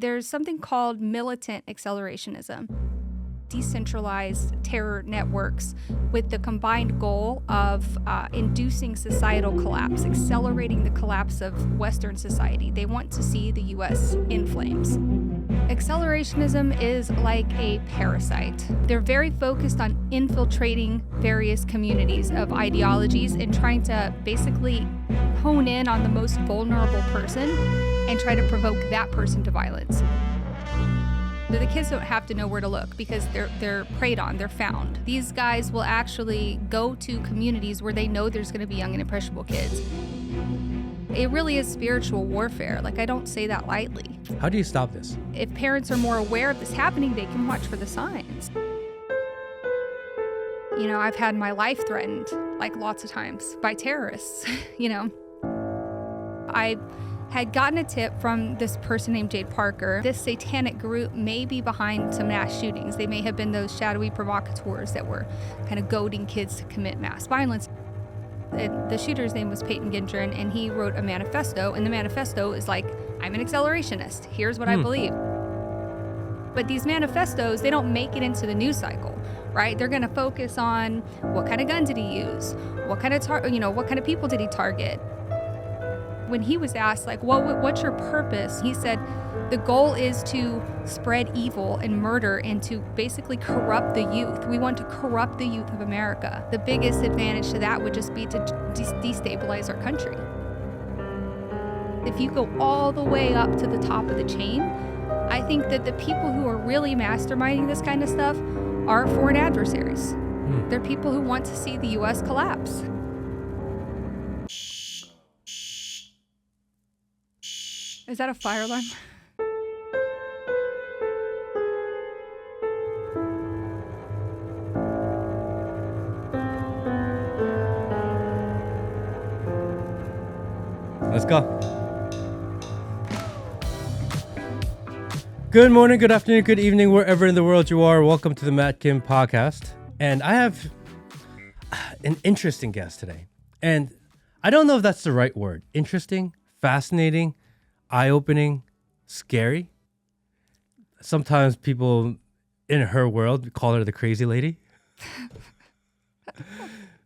There's something called militant accelerationism, decentralized terror networks with the combined goal of inducing societal collapse, accelerating the collapse of Western society. They want to see the U.S. in flames. Accelerationism is like a parasite. They're very focused on infiltrating various communities of ideologies and trying to basically hone in on the most vulnerable person and try to provoke that person to violence. The kids don't have to know where to look because they're preyed on, they're found. These guys will actually go to communities where they know there's going to be young and impressionable kids. It really is spiritual warfare. Like, I don't say that lightly. How do you stop this? If parents are more aware of this happening, they can watch for the signs. You know, I've had my life threatened, like, lots of times by terrorists, you know. I had gotten a tip from this person named Jade Parker. This satanic group may be behind some mass shootings. They may have been those shadowy provocateurs that were kind of goading kids to commit mass violence. The shooter's name was Peyton Gendron, and he wrote a manifesto, and the manifesto is like, I'm an accelerationist. Here's what I believe. But these manifestos, they don't make it into the news cycle, right? They're going to focus on what kind of gun did he use? What kind of people did he target? When he was asked, like, what's your purpose? He said, the goal is to spread evil and murder and to basically corrupt the youth. We want to corrupt the youth of America. The biggest advantage to that would just be to destabilize our country. If you go all the way up to the top of the chain, I think that the people who are really masterminding this kind of stuff are foreign adversaries. They're people who want to see the U.S. collapse. Is that a fire alarm? Let's go. Good morning, good afternoon, good evening, wherever in the world you are. Welcome to the Matt Kim podcast. And I have an interesting guest today. And I don't know if that's the right word. Interesting, fascinating, eye-opening, scary. Sometimes people in her world call her the crazy lady.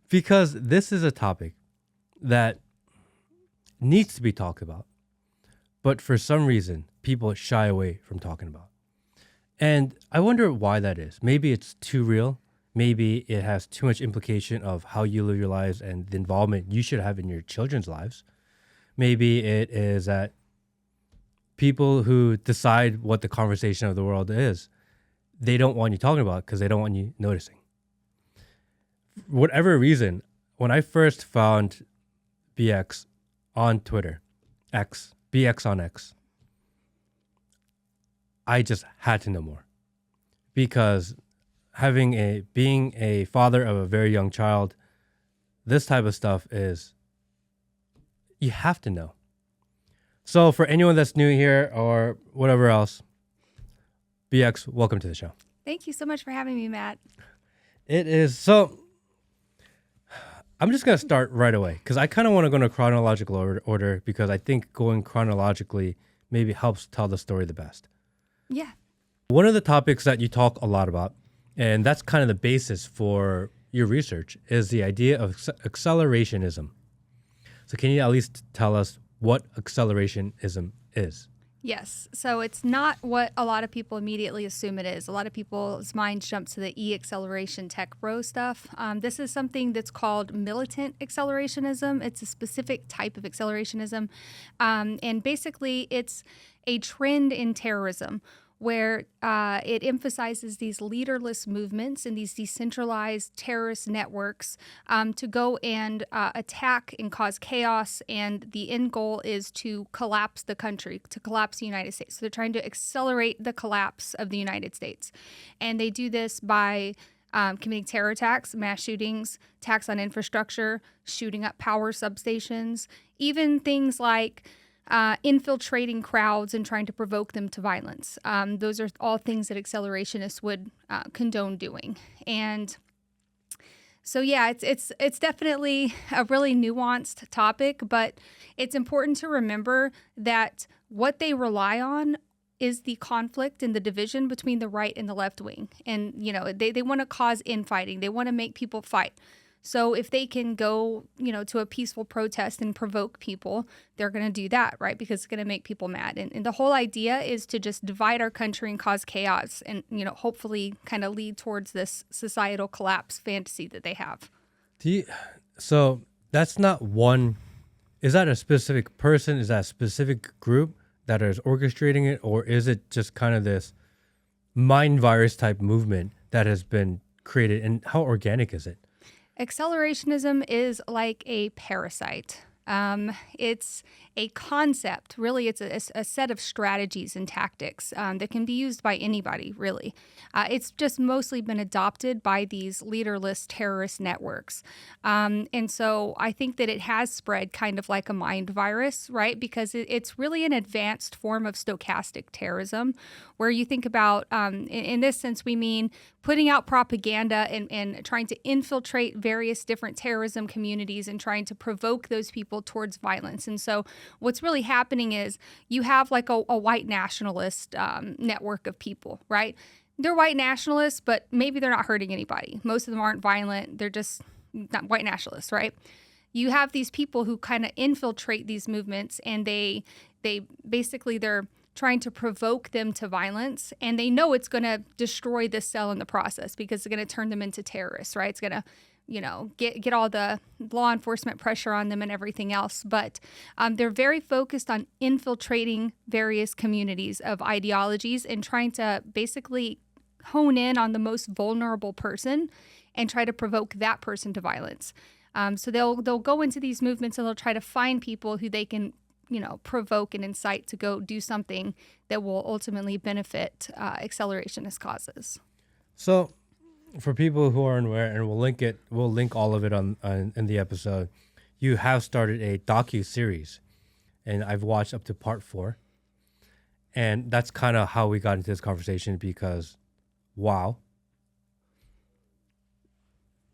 Because this is a topic that needs to be talked about, but for some reason, people shy away from talking about. And I wonder why that is. Maybe it's too real. Maybe it has too much implication of how you live your lives and the involvement you should have in your children's lives. Maybe it is that people who decide what the conversation of the world is, they don't want you talking about it because they don't want you noticing. For whatever reason, when I first found BX on Twitter, BX on X, I just had to know more. Because being a father of a very young child, this type of stuff is, you have to know. So for anyone that's new here or whatever else, BX, welcome to the show. Thank you so much for having me, Matt. It is. So I'm just going to start right away because I kind of want to go in a chronological order because I think going chronologically maybe helps tell the story the best. Yeah. One of the topics that you talk a lot about, and that's kind of the basis for your research, is the idea of accelerationism. So can you at least tell us what accelerationism is? Yes. So it's not what a lot of people immediately assume it is. A lot of people's minds jump to the e-acceleration tech bro stuff. This is something that's called militant accelerationism. It's a specific type of accelerationism. And basically, it's a trend in terrorism where it emphasizes these leaderless movements and these decentralized terrorist networks to go and attack and cause chaos. And the end goal is to collapse the country, to collapse the United States. So they're trying to accelerate the collapse of the United States. And they do this by committing terror attacks, mass shootings, attacks on infrastructure, shooting up power substations, even things like infiltrating crowds and trying to provoke them to violence. Those are all things that accelerationists would condone doing. And so, yeah, it's definitely a really nuanced topic, but it's important to remember that what they rely on is the conflict and the division between the right and the left wing. And, they want to cause infighting. They want to make people fight. So if they can go, to a peaceful protest and provoke people, they're going to do that, right? Because it's going to make people mad. And the whole idea is to just divide our country and cause chaos and, hopefully kind of lead towards this societal collapse fantasy that they have. So that's not one. Is that a specific person? Is that a specific group that is orchestrating it? Or is it just kind of this mind virus type movement that has been created? And how organic is it? Accelerationism is like a parasite. It's a concept. Really, it's a set of strategies and tactics that can be used by anybody, really. It's just mostly been adopted by these leaderless terrorist networks. And so I think that it has spread kind of like a mind virus, right? Because it's really an advanced form of stochastic terrorism, where you think about, in this sense, we mean putting out propaganda and trying to infiltrate various different terrorism communities and trying to provoke those people towards violence. And so what's really happening is you have like a white nationalist network of people, right? They're white nationalists, but maybe they're not hurting anybody. Most of them aren't violent. They're just not white nationalists, right? You have these people who kind of infiltrate these movements, and they basically they're trying to provoke them to violence, and they know it's going to destroy this cell in the process because it's going to turn them into terrorists, right? It's going to, get all the law enforcement pressure on them and everything else. But they're very focused on infiltrating various communities of ideologies and trying to basically hone in on the most vulnerable person and try to provoke that person to violence. So they'll go into these movements and they'll try to find people who they can provoke and incite to go do something that will ultimately benefit accelerationist causes. So for people who aren't aware, and we'll link all of it on in the episode, you have started a docu-series, and I've watched up to part 4. And that's kind of how we got into this conversation because, wow,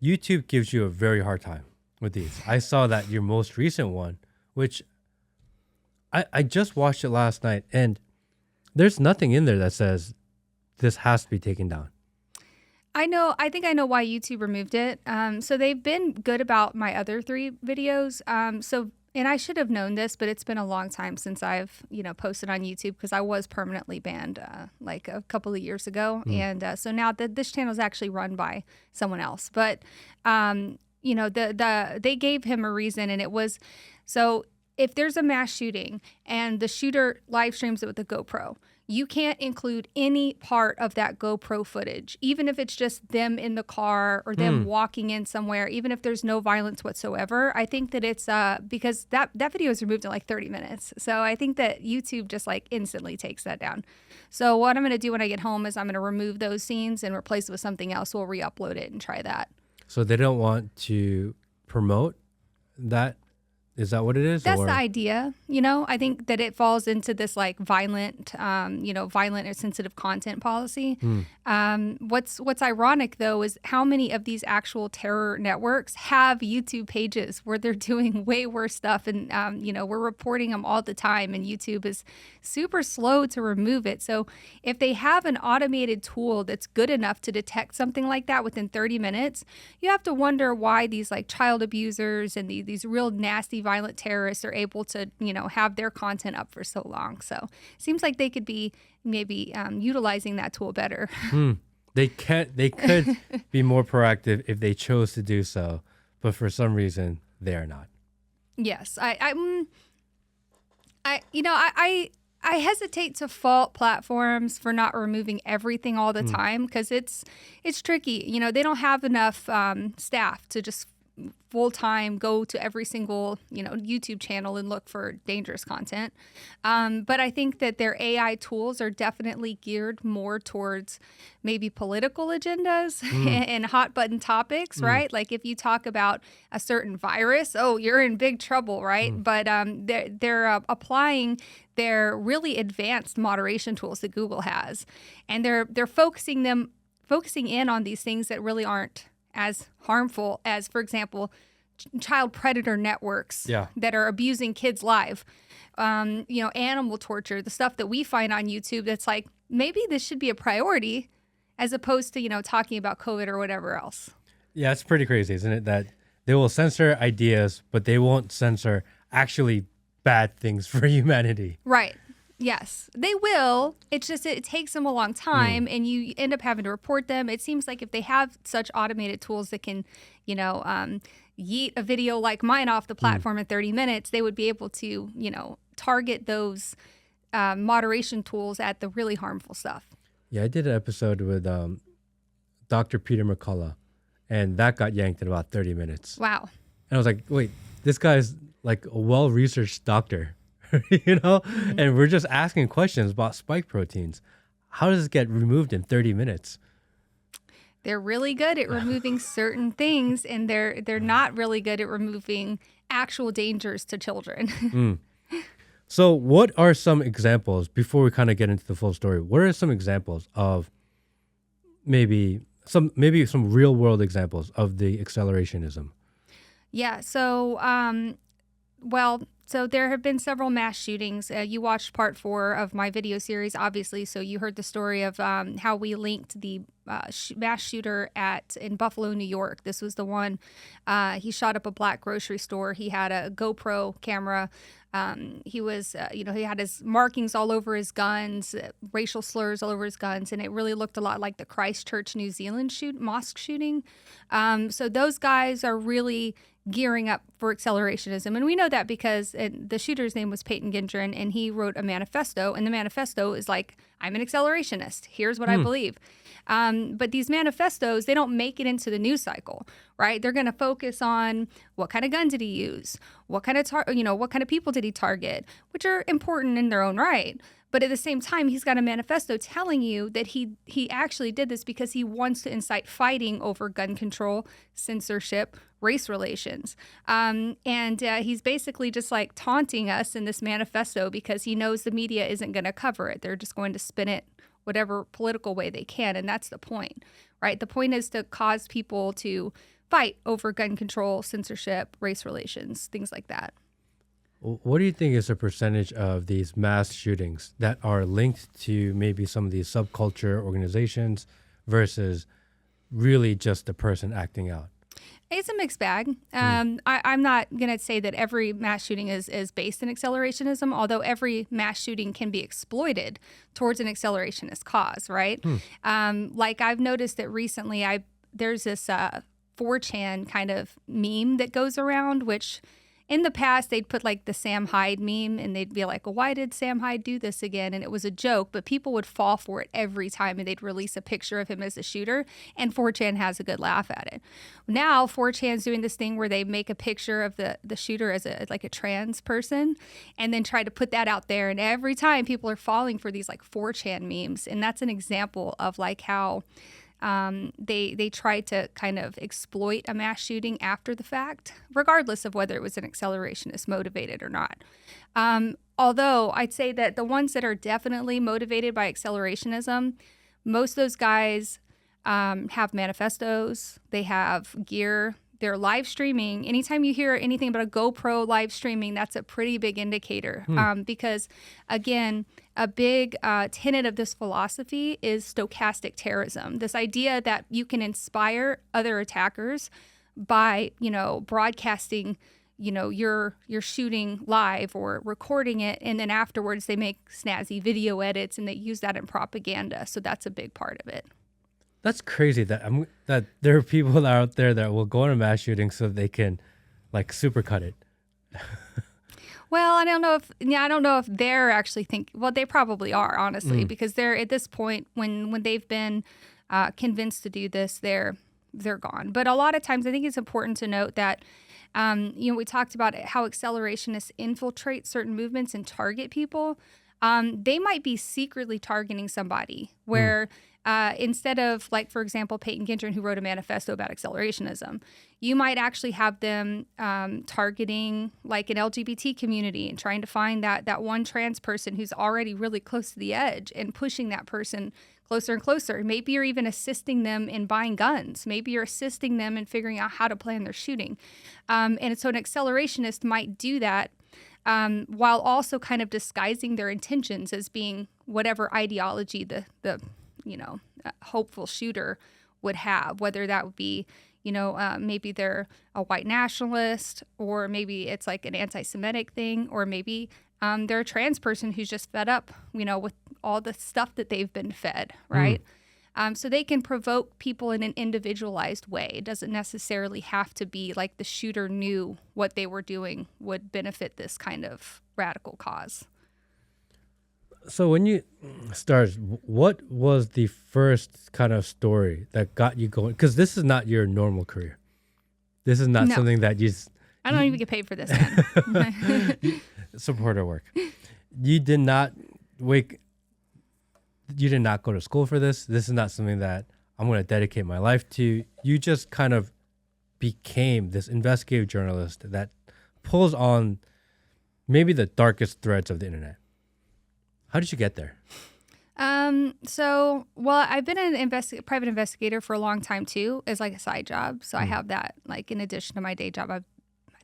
YouTube gives you a very hard time with these. I saw that your most recent one, which I just watched it last night, and there's nothing in there that says this has to be taken down. I think I know why YouTube removed it. So they've been good about my other 3 videos. And I should have known this, but it's been a long time since I've, posted on YouTube because I was permanently banned like a couple of years ago. And so now this channel is actually run by someone else. But, they gave him a reason, and it was, so if there's a mass shooting and the shooter live streams it with a GoPro, you can't include any part of that GoPro footage, even if it's just them in the car or them walking in somewhere, even if there's no violence whatsoever. I think that it's because that video is removed in like 30 minutes. So I think that YouTube just like instantly takes that down. So what I'm going to do when I get home is I'm going to remove those scenes and replace it with something else. We'll re-upload it and try that. So they don't want to promote that? Is that what it is? That's the idea. I think that it falls into this like violent or sensitive content policy. What's ironic though is how many of these actual terror networks have YouTube pages where they're doing way worse stuff, and we're reporting them all the time, and YouTube is super slow to remove it. So if they have an automated tool that's good enough to detect something like that within 30 minutes, you have to wonder why these like child abusers and these real nasty violent terrorists are able to, have their content up for so long. So it seems like they could be maybe utilizing that tool better. They could be more proactive if they chose to do so, but for some reason they are not. Yes, I hesitate to fault platforms for not removing everything all the time because it's tricky. They don't have enough staff to just full-time go to every single YouTube channel and look for dangerous content, but I think that their AI tools are definitely geared more towards maybe political agendas and hot button topics, right? Like if you talk about a certain virus, you're in big trouble, right? But they're applying their really advanced moderation tools that Google has, and they're focusing in on these things that really aren't as harmful as, for example, child predator networks that are abusing kids live, animal torture, the stuff that we find on YouTube that's like, maybe this should be a priority as opposed to, talking about COVID or whatever else. Yeah, it's pretty crazy, isn't it? That they will censor ideas, but they won't censor actually bad things for humanity. Right. Yes, they will. It's just it takes them a long time, and you end up having to report them. It seems like if they have such automated tools that can, yeet a video like mine off the platform in 30 minutes, they would be able to, target those moderation tools at the really harmful stuff. Yeah, I did an episode with Dr. Peter McCullough, and that got yanked in about 30 minutes. Wow. And I was like, wait, this guy's like a well-researched doctor. And we're just asking questions about spike proteins. How does it get removed in 30 minutes? They're really good at removing certain things, and they're not really good at removing actual dangers to children. So what are some examples, before we kind of get into the full story, what are some examples of maybe some real world examples of the accelerationism? Yeah, so there have been several mass shootings. You watched part 4 of my video series, obviously, so you heard the story of how we linked the mass shooter in Buffalo, New York. This was the one, he shot up a black grocery store. He had a GoPro camera. He was, he had his markings all over his guns, racial slurs all over his guns, and it really looked a lot like the Christchurch, New Zealand mosque shooting. So those guys are really gearing up for accelerationism. And we know that because the shooter's name was Peyton Gendron, and he wrote a manifesto, and the manifesto is like, I'm an accelerationist. Here's what I believe. But these manifestos, they don't make it into the news cycle, right? They're going to focus on what kind of gun did he use? What kind of people did he target, which are important in their own right. But at the same time, he's got a manifesto telling you that he actually did this because he wants to incite fighting over gun control, censorship, race relations. And he's basically just like taunting us in this manifesto because he knows the media isn't going to cover it. They're just going to spin it whatever political way they can. And that's the point, right? The point is to cause people to fight over gun control, censorship, race relations, things like that. What do you think is the percentage of these mass shootings that are linked to maybe some of these subculture organizations versus really just the person acting out? It's a mixed bag. I'm not going to say that every mass shooting is based in accelerationism, although every mass shooting can be exploited towards an accelerationist cause, right? Like I've noticed that recently there's this 4chan kind of meme that goes around, which in the past, they'd put like the Sam Hyde meme and they'd be like, well, why did Sam Hyde do this again? And it was a joke, but people would fall for it every time and they'd release a picture of him as a shooter. And 4chan has a good laugh at it. Now, 4chan's doing this thing where they make a picture of the shooter as a trans person and then try to put that out there. And every time people are falling for these like 4chan memes. And that's an example of like how they tried to kind of exploit a mass shooting after the fact, regardless of whether it was an accelerationist motivated or not. Although I'd say that the ones that are definitely motivated by accelerationism, most of those guys have manifestos, they have gear, they're live streaming. Anytime you hear anything about a GoPro live streaming, that's a pretty big indicator. Because again, a big tenet of this philosophy is stochastic terrorism. This idea that you can inspire other attackers by, broadcasting, you're shooting live or recording it, and then afterwards they make snazzy video edits and they use that in propaganda. So that's a big part of it. That's crazy that there are people out there that will go on a mass shooting so they can like supercut it. Well, I don't know if they're actually well, they probably are, honestly, because they're at this point when they've been convinced to do this, they're gone. But a lot of times I think it's important to note that we talked about how accelerationists infiltrate certain movements and target people. They might be secretly targeting somebody where instead of, like, for example, Peyton Gendron, who wrote a manifesto about accelerationism, you might actually have them targeting like an LGBT community and trying to find that one trans person who's already really close to the edge and pushing that person closer and closer. Maybe you're even assisting them in buying guns. Maybe you're assisting them in figuring out how to plan their shooting. And so an accelerationist might do that while also kind of disguising their intentions as being whatever ideology the hopeful shooter would have, whether that would be, maybe they're a white nationalist, or maybe it's like an anti-Semitic thing, or maybe they're a trans person who's just fed up, with all the stuff that they've been fed, right? So they can provoke people in an individualized way. It doesn't necessarily have to be like the shooter knew what they were doing would benefit this kind of radical cause. So when you started, what was the first kind of story that got you going? Because this is not your normal career. This is not something that I don't even get paid for this, man. Supporter work. You did not go to school for this. This is not something that I'm going to dedicate my life to. You just kind of became this investigative journalist that pulls on maybe the darkest threads of the internet. How did you get there? I've been an private investigator for a long time too, as like a side job. So I have that like in addition to my day job. I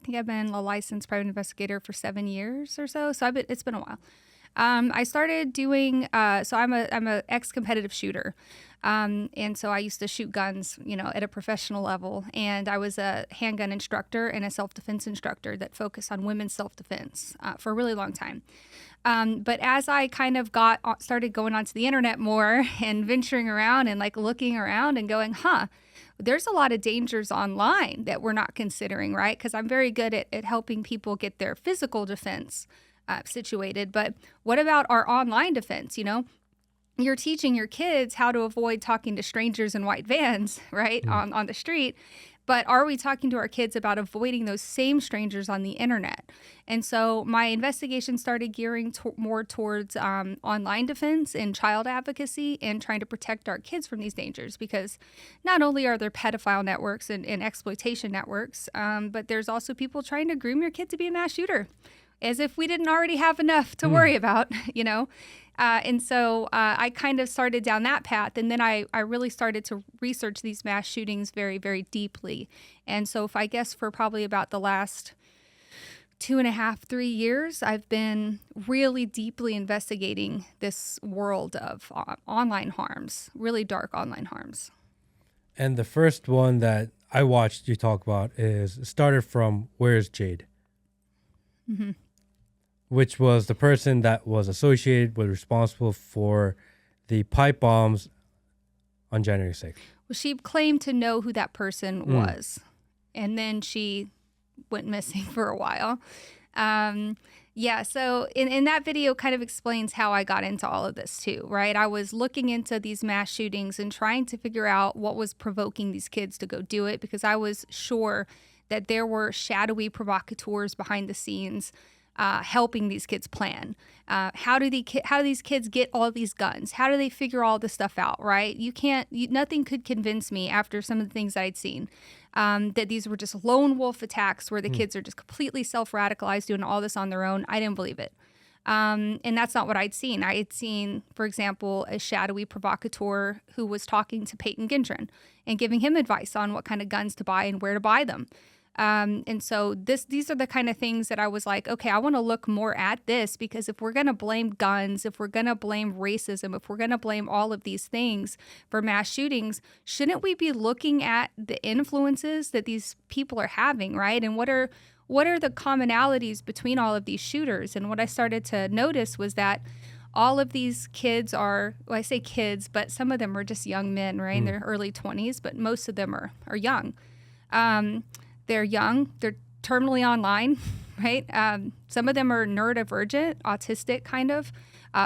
think I've been a licensed private investigator for 7 years or so. So it's been a while. I started doing, I'm a ex-competitive shooter. And so I used to shoot guns, at a professional level. And I was a handgun instructor and a self-defense instructor that focused on women's self-defense for a really long time. But as I kind of started going onto the internet more and venturing around and like looking around and going, there's a lot of dangers online that we're not considering, right? Because I'm very good at helping people get their physical defense situated. But what about our online defense? You're teaching your kids how to avoid talking to strangers in white vans, right, on the street. But are we talking to our kids about avoiding those same strangers on the internet? And so my investigation started gearing more towards online defense and child advocacy and trying to protect our kids from these dangers, because not only are there pedophile networks and exploitation networks, but there's also people trying to groom your kid to be a mass shooter, as if we didn't already have enough to worry about, And so I kind of started down that path. And then I really started to research these mass shootings very, very deeply. And so if I guess for probably about the last 2.5, 3 years, I've been really deeply investigating this world of online harms, really dark online harms. And the first one that I watched you talk about started from Where's Jade? Mm-hmm. Which was the person that was responsible for the pipe bombs on January 6th. Well, she claimed to know who that person was, and then she went missing for a while. So in that video kind of explains how I got into all of this too, right? I was looking into these mass shootings and trying to figure out what was provoking these kids to go do it, because I was sure that there were shadowy provocateurs behind the scenes helping these kids plan. How do these kids get all these guns? How do they figure all this stuff out, right? Nothing could convince me after some of the things I'd seen that these were just lone wolf attacks where the kids are just completely self-radicalized doing all this on their own. I didn't believe it. And that's not what I'd seen. I had seen, for example, a shadowy provocateur who was talking to Peyton Gendron and giving him advice on what kind of guns to buy and where to buy them. And so these are the kind of things that I was like, okay, I want to look more at this, because if we're going to blame guns, if we're going to blame racism, if we're going to blame all of these things for mass shootings, shouldn't we be looking at the influences that these people are having, right? And what are the commonalities between all of these shooters? And what I started to notice was that all of these kids I say kids, but some of them are just young men, right? In their early 20s, but most of them are young. They're young, they're terminally online, right? Some of them are neurodivergent, autistic kind of,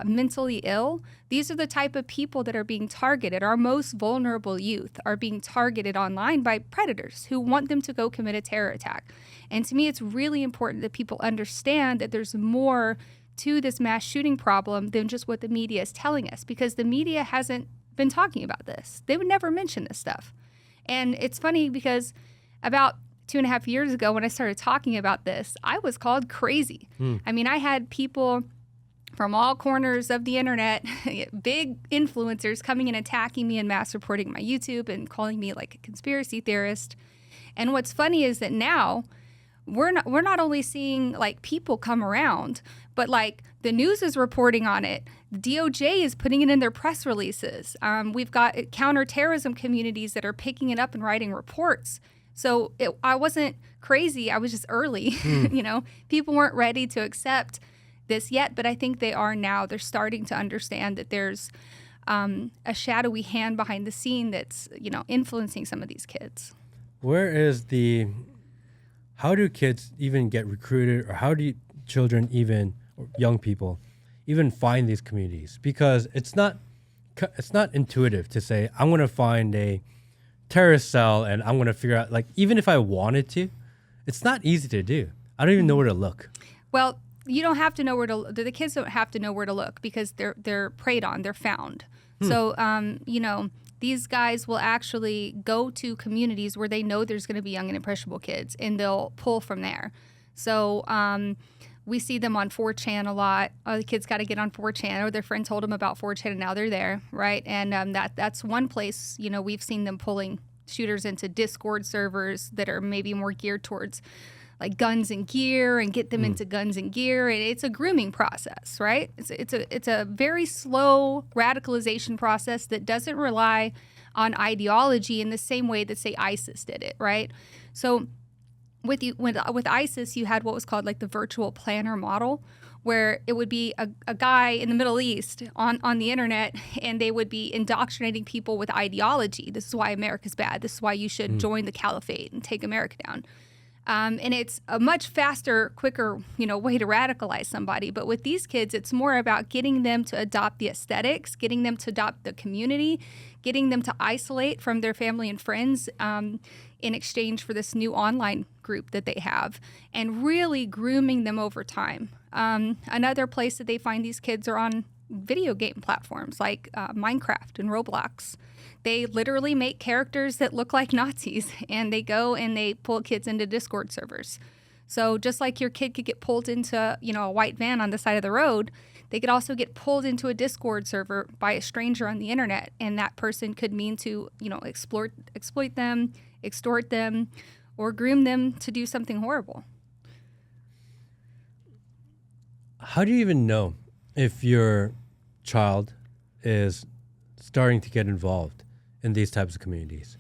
mentally ill. These are the type of people that are being targeted. Our most vulnerable youth are being targeted online by predators who want them to go commit a terror attack. And to me, it's really important that people understand that there's more to this mass shooting problem than just what the media is telling us, because the media hasn't been talking about this. They would never mention this stuff. And it's funny because about 2.5 years ago when I started talking about this, I was called crazy. I mean, I had people from all corners of the internet, big influencers coming and attacking me and mass reporting my YouTube and calling me like a conspiracy theorist. And what's funny is that now we're not only seeing like people come around, but like the news is reporting on it. The DOJ is putting it in their press releases. We've got counterterrorism communities that are picking it up and writing reports. So I wasn't crazy. I was just early. You know, people weren't ready to accept this yet, but I think they are now. They're starting to understand that there's a shadowy hand behind the scene that's, you know, influencing some of these kids. How do kids even get recruited, or how do children even, or young people, even find these communities? Because it's not intuitive to say, I'm going to find a terrorist cell and I'm going to figure out, like, even if I wanted to, it's not easy to do. I don't even know where to look. Well, you don't have to know where to, the kids don't have to know where to look because they're preyed on, they're found. So, you know, these guys will actually go to communities where they know there's going to be young and impressionable kids, and they'll pull from there. So we see them on 4chan a lot. The kids got to get on 4chan, or their friend told them about 4chan, and now they're there, right? And that's one place, you know, we've seen them pulling shooters into Discord servers that are maybe more geared towards like guns and gear, and get them into guns and gear. And it's a grooming process, right? It's a very slow radicalization process that doesn't rely on ideology in the same way that, say, ISIS did it, right? So with ISIS, you had what was called like the virtual planner model, where it would be a guy in the Middle East on the internet, and they would be indoctrinating people with ideology. This is why America's bad. This is why you should join the caliphate and take America down. And it's a much faster, quicker, you know, way to radicalize somebody. But with these kids, it's more about getting them to adopt the aesthetics, getting them to adopt the community, getting them to isolate from their family and friends in exchange for this new online group that they have, and really grooming them over time. Another place that they find these kids are on video game platforms like Minecraft and Roblox. They literally make characters that look like Nazis, and they go and they pull kids into Discord servers. So just like your kid could get pulled into, you know, a white van on the side of the road, they could also get pulled into a Discord server by a stranger on the internet, and that person could mean to, you know, exploit them, extort them, or groom them to do something horrible. How do you even know if your child is starting to get involved in these types of communities?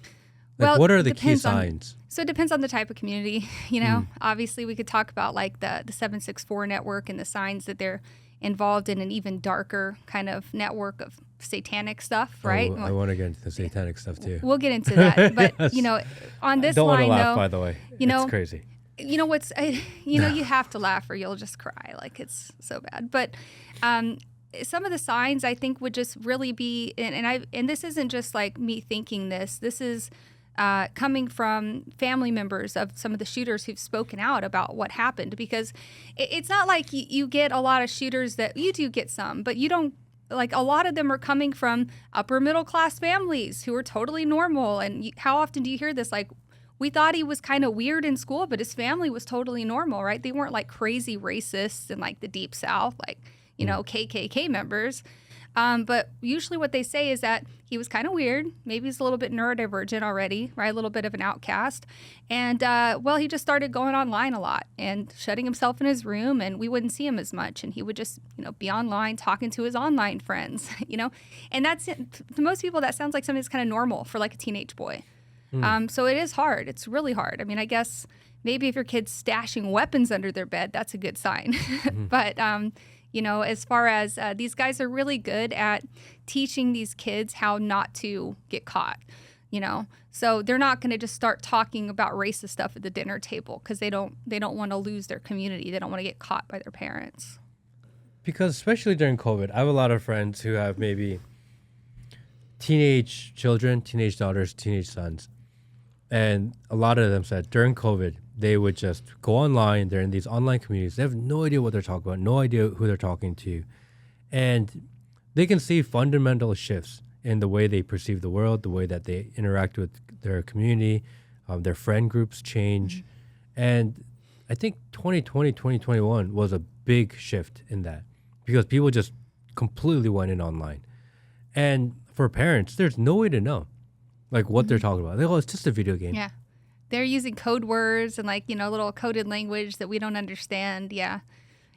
Like, well, what are the key signs? So it depends on the type of community. You know, obviously we could talk about like the 764 network and the signs that they're involved in an even darker kind of network of satanic stuff, right? I want to get into the satanic stuff too. We'll get into that. But, Yes. you know, on this Don't line, want to laugh, though, by the way. you know, it's crazy. You know what's, you know, you have to laugh or you'll just cry. Like, it's so bad. But some of the signs I think would just really be, and this isn't just like me thinking this. This is coming from family members of some of the shooters who've spoken out about what happened. Because it's not like you get a lot of shooters that you do get some, but you don't. Like, a lot of them are coming from upper middle class families who are totally normal. And how often do you hear this? Like, we thought he was kind of weird in school, but his family was totally normal, right? They weren't like crazy racists in like the Deep South, like, you know, KKK members. But usually what they say is that he was kind of weird. Maybe he's a little bit neurodivergent already, right? A little bit of an outcast. And, well, he just started going online a lot and shutting himself in his room, and we wouldn't see him as much. And he would just, you know, be online talking to his online friends, you know? And that's, to most people, that sounds like something that's kind of normal for like a teenage boy. So it is hard. It's really hard. I mean, I guess maybe if your kid's stashing weapons under their bed, that's a good sign. But, you know, as far as these guys are really good at teaching these kids how not to get caught, you know. So they're not going to just start talking about racist stuff at the dinner table because they don't want to lose their community. They don't want to get caught by their parents. Because especially during COVID, I have a lot of friends who have maybe teenage children, teenage daughters, teenage sons. And a lot of them said during COVID, they would just go online. They're in these online communities. They have no idea what they're talking about, no idea who they're talking to. And they can see fundamental shifts in the way they perceive the world, the way that they interact with their community, their friend groups change. And I think 2020, 2021 was a big shift in that because people just completely went in online. And for parents, there's no way to know like what they're talking about. They go, it's just a video game. Yeah. They're using code words and like, little coded language that we don't understand. Yeah.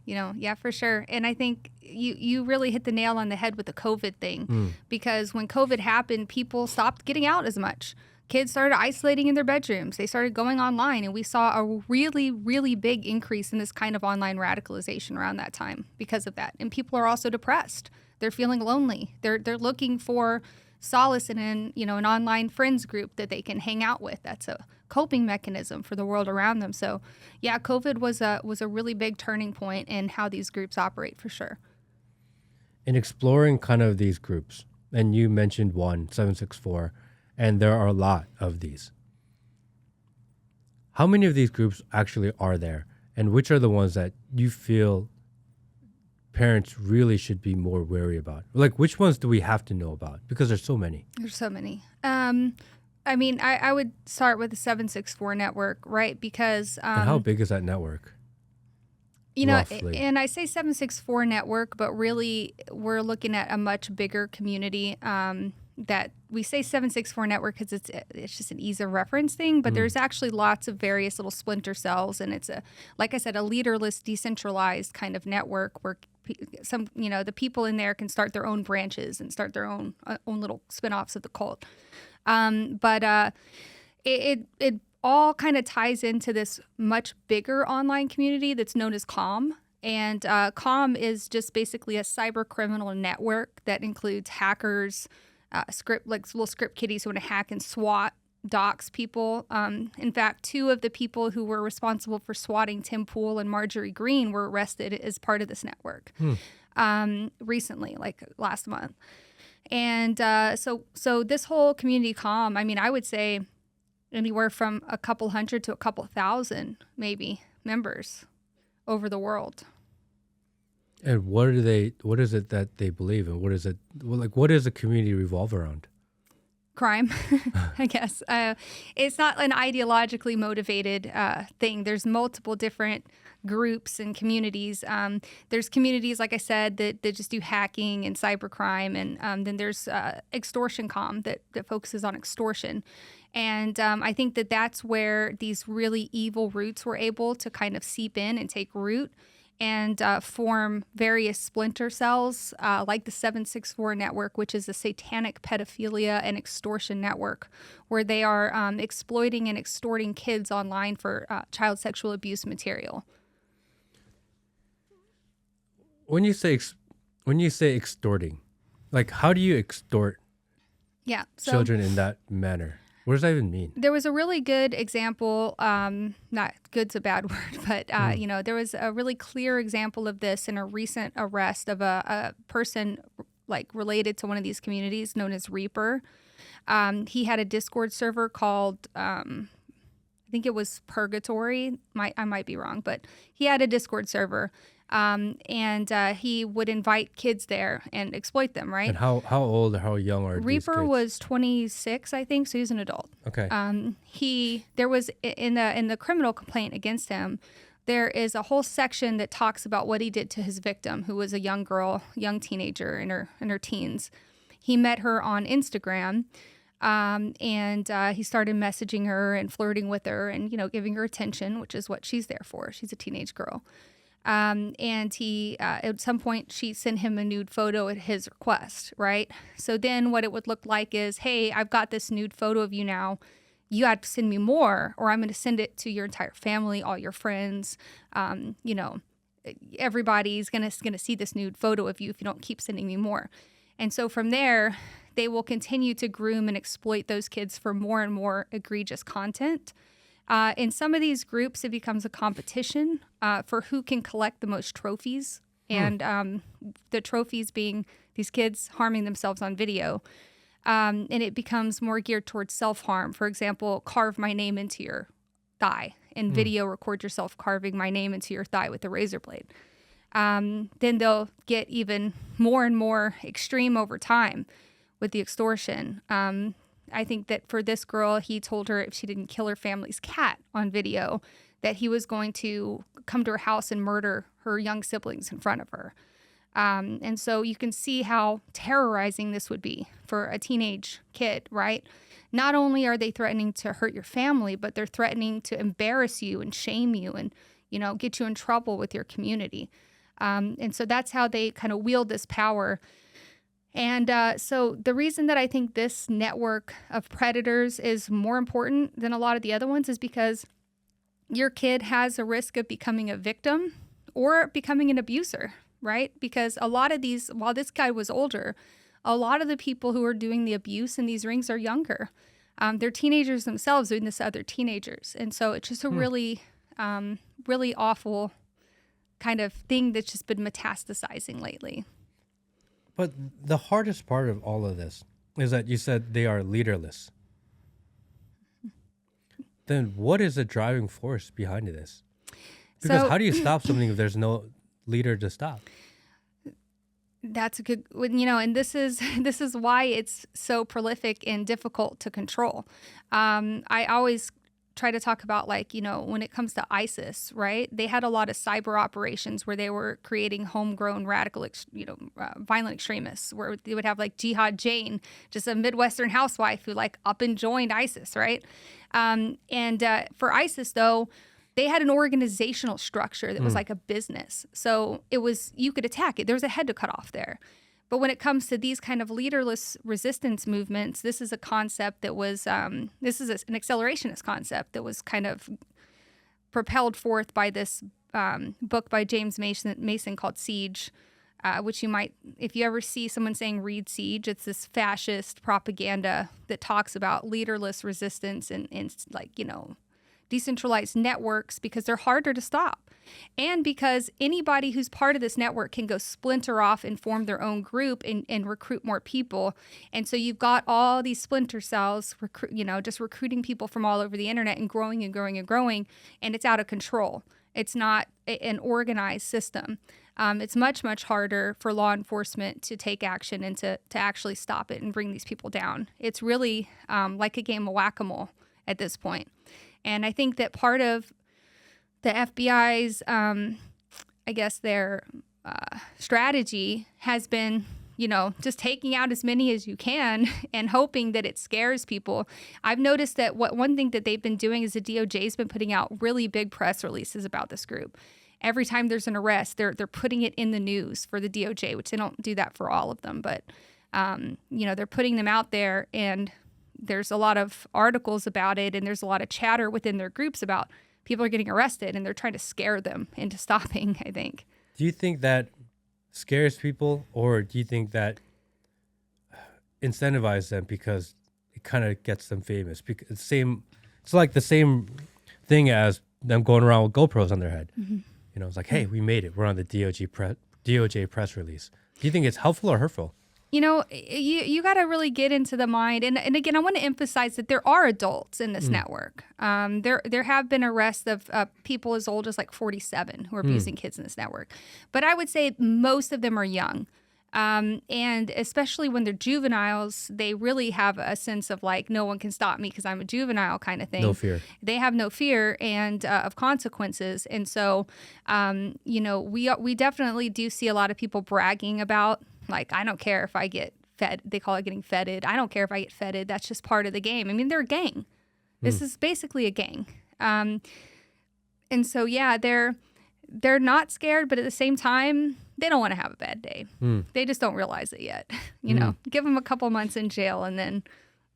Yeah, for sure. And I think you really hit the nail on the head with the COVID thing, because when COVID happened, people stopped getting out as much. Kids started isolating in their bedrooms. They started going online, and we saw a really, really big increase in this kind of online radicalization around that time because of that. And people are also depressed. They're feeling lonely. They're looking for solace in an online friends group that they can hang out with. That's a coping mechanism for the world around them. So, yeah, COVID was a really big turning point in how these groups operate, for sure. In exploring kind of these groups, and you mentioned 764, and there are a lot of these. How many of these groups actually are there, and which are the ones that you feel parents really should be more wary about? Like, which ones do we have to know about? Because there's so many. There's so many. I would start with the 764 network, right? Because and how big is that network? Roughly. And I say 764 network, but really we're looking at a much bigger community. That we say 764 network because it's just an ease of reference thing, but there's actually lots of various little splinter cells, and it's like I said, a leaderless, decentralized kind of network where the people in there can start their own branches and start their own little spinoffs of the cult. But it all kind of ties into this much bigger online community that's known as CALM. And CALM is just basically a cyber criminal network that includes hackers, little script kiddies who want to hack and swat, dox people. In fact, 2 of the people who were responsible for swatting Tim Pool and Marjorie Green were arrested as part of this network recently, like last month. And so this whole community CALM, I would say anywhere from a couple hundred to a couple thousand, maybe, members over the world. And what is it that they believe in? What does the community revolve around? Crime, I guess. It's not an ideologically motivated thing. There's multiple different groups and communities. There's communities, like I said, that just do hacking and cybercrime. And then there's extortion CALM that focuses on extortion. And I think that's where these really evil roots were able to kind of seep in and take root and form various splinter cells like the 764 network, which is a satanic pedophilia and extortion network where they are exploiting and extorting kids online for child sexual abuse material. When you say extorting, like how do you extort children in that manner? What does that even mean? There was a really good example, not good's a bad word, but, there was a really clear example of this in a recent arrest of a person like related to one of these communities known as Reaper. He had a Discord server called, I think it was Purgatory. I might be wrong, but he had a Discord server. And he would invite kids there and exploit them, right? And how old or how young are Reaper these kids? was 26, I think, so he's an adult. Okay. There was in the criminal complaint against him, there is a whole section that talks about what he did to his victim, who was a young girl, young teenager in her teens. He met her on Instagram. And he started messaging her and flirting with her and, giving her attention, which is what she's there for. She's a teenage girl. And he, at some point, she sent him a nude photo at his request, right? So then what it would look like is, hey, I've got this nude photo of you now. You have to send me more, or I'm going to send it to your entire family, all your friends. Everybody's going to see this nude photo of you if you don't keep sending me more. And so from there, they will continue to groom and exploit those kids for more and more egregious content. In some of these groups, it becomes a competition for who can collect the most trophies, and the trophies being these kids harming themselves on video. And it becomes more geared towards self-harm. For example, carve my name into your thigh, and video record yourself carving my name into your thigh with a razor blade. Then they'll get even more and more extreme over time with the extortion. I think that for this girl, he told her if she didn't kill her family's cat on video, that he was going to come to her house and murder her young siblings in front of her. And so you can see how terrorizing this would be for a teenage kid, right? Not only are they threatening to hurt your family, but they're threatening to embarrass you and shame you and, get you in trouble with your community. And so that's how they kind of wield this power. And so the reason that I think this network of predators is more important than a lot of the other ones is because your kid has a risk of becoming a victim or becoming an abuser, right? Because a lot of these, while this guy was older, a lot of the people who are doing the abuse in these rings are younger. They're teenagers themselves doing this to other teenagers. And so it's just a really awful kind of thing that's just been metastasizing lately. But the hardest part of all of this is that you said they are leaderless. Then what is the driving force behind this? Because how do you stop something if there's no leader to stop? That's a good, and this is why it's so prolific and difficult to control. I always try to talk about, when it comes to ISIS, right? They had a lot of cyber operations where they were creating homegrown radical, violent extremists, where they would have Jihad Jane, just a Midwestern housewife who up and joined ISIS, right? For ISIS though, they had an organizational structure that was like a business. So you could attack it. There was a head to cut off there. But when it comes to these kind of leaderless resistance movements, this is a concept that was, an accelerationist concept that was kind of propelled forth by this book by James Mason called Siege, which you might, if you ever see someone saying read Siege, it's this fascist propaganda that talks about leaderless resistance and decentralized networks because they're harder to stop. And because anybody who's part of this network can go splinter off and form their own group and recruit more people. And so you've got all these splinter cells, just recruiting people from all over the internet and growing and growing and growing. And it's out of control. It's not an organized system. It's much, much harder for law enforcement to take action and to actually stop it and bring these people down. It's really like a game of whack-a-mole at this point. And I think that part of the FBI's, their strategy has been, just taking out as many as you can and hoping that it scares people. I've noticed that one thing that they've been doing is the DOJ's been putting out really big press releases about this group. Every time there's an arrest, they're putting it in the news for the DOJ, which they don't do that for all of them. But, they're putting them out there, and there's a lot of articles about it, and there's a lot of chatter within their groups about people are getting arrested, and they're trying to scare them into stopping, I think. Do you think that scares people, or do you think that incentivizes them because it kind of gets them famous? Because it's like the same thing as them going around with GoPros on their head. Mm-hmm. It's like, hey, we made it. We're on the DOJ press release. Do you think it's helpful or hurtful? You got to really get into the mind. And again, I want to emphasize that there are adults in this network. There have been arrests of people as old as 47 who are abusing kids in this network. But I would say most of them are young. And especially when they're juveniles, they really have a sense of no one can stop me because I'm a juvenile kind of thing. No fear. They have no fear and of consequences. And so, we definitely do see a lot of people bragging about, I don't care if I get fed. They call it getting feted. I don't care if I get feted. That's just part of the game. I mean, they're a gang. This is basically a gang. And so, yeah, they're not scared, but at the same time, they don't want to have a bad day. They just don't realize it yet. Give them a couple months in jail, and then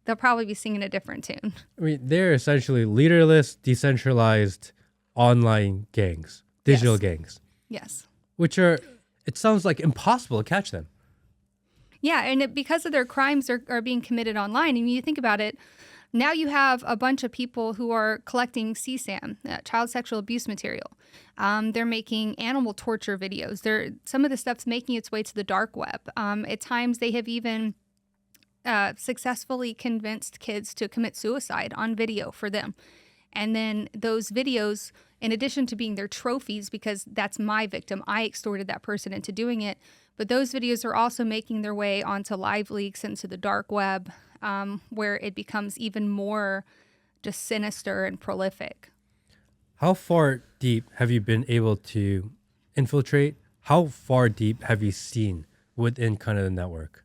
they'll probably be singing a different tune. I mean, they're essentially leaderless, decentralized online gangs, digital gangs. Yes. Which it sounds like impossible to catch them. Yeah, and because of their crimes are being committed online. I mean, you think about it, now you have a bunch of people who are collecting CSAM, child sexual abuse material. They're making animal torture videos. Some of the stuff's making its way to the dark web. At times, they have even successfully convinced kids to commit suicide on video for them. And then those videos, in addition to being their trophies, because that's my victim, I extorted that person into doing it, but those videos are also making their way onto live leaks into the dark web, where it becomes even more just sinister and prolific. How far deep have you been able to infiltrate? how far deep have you seen within kind of the network?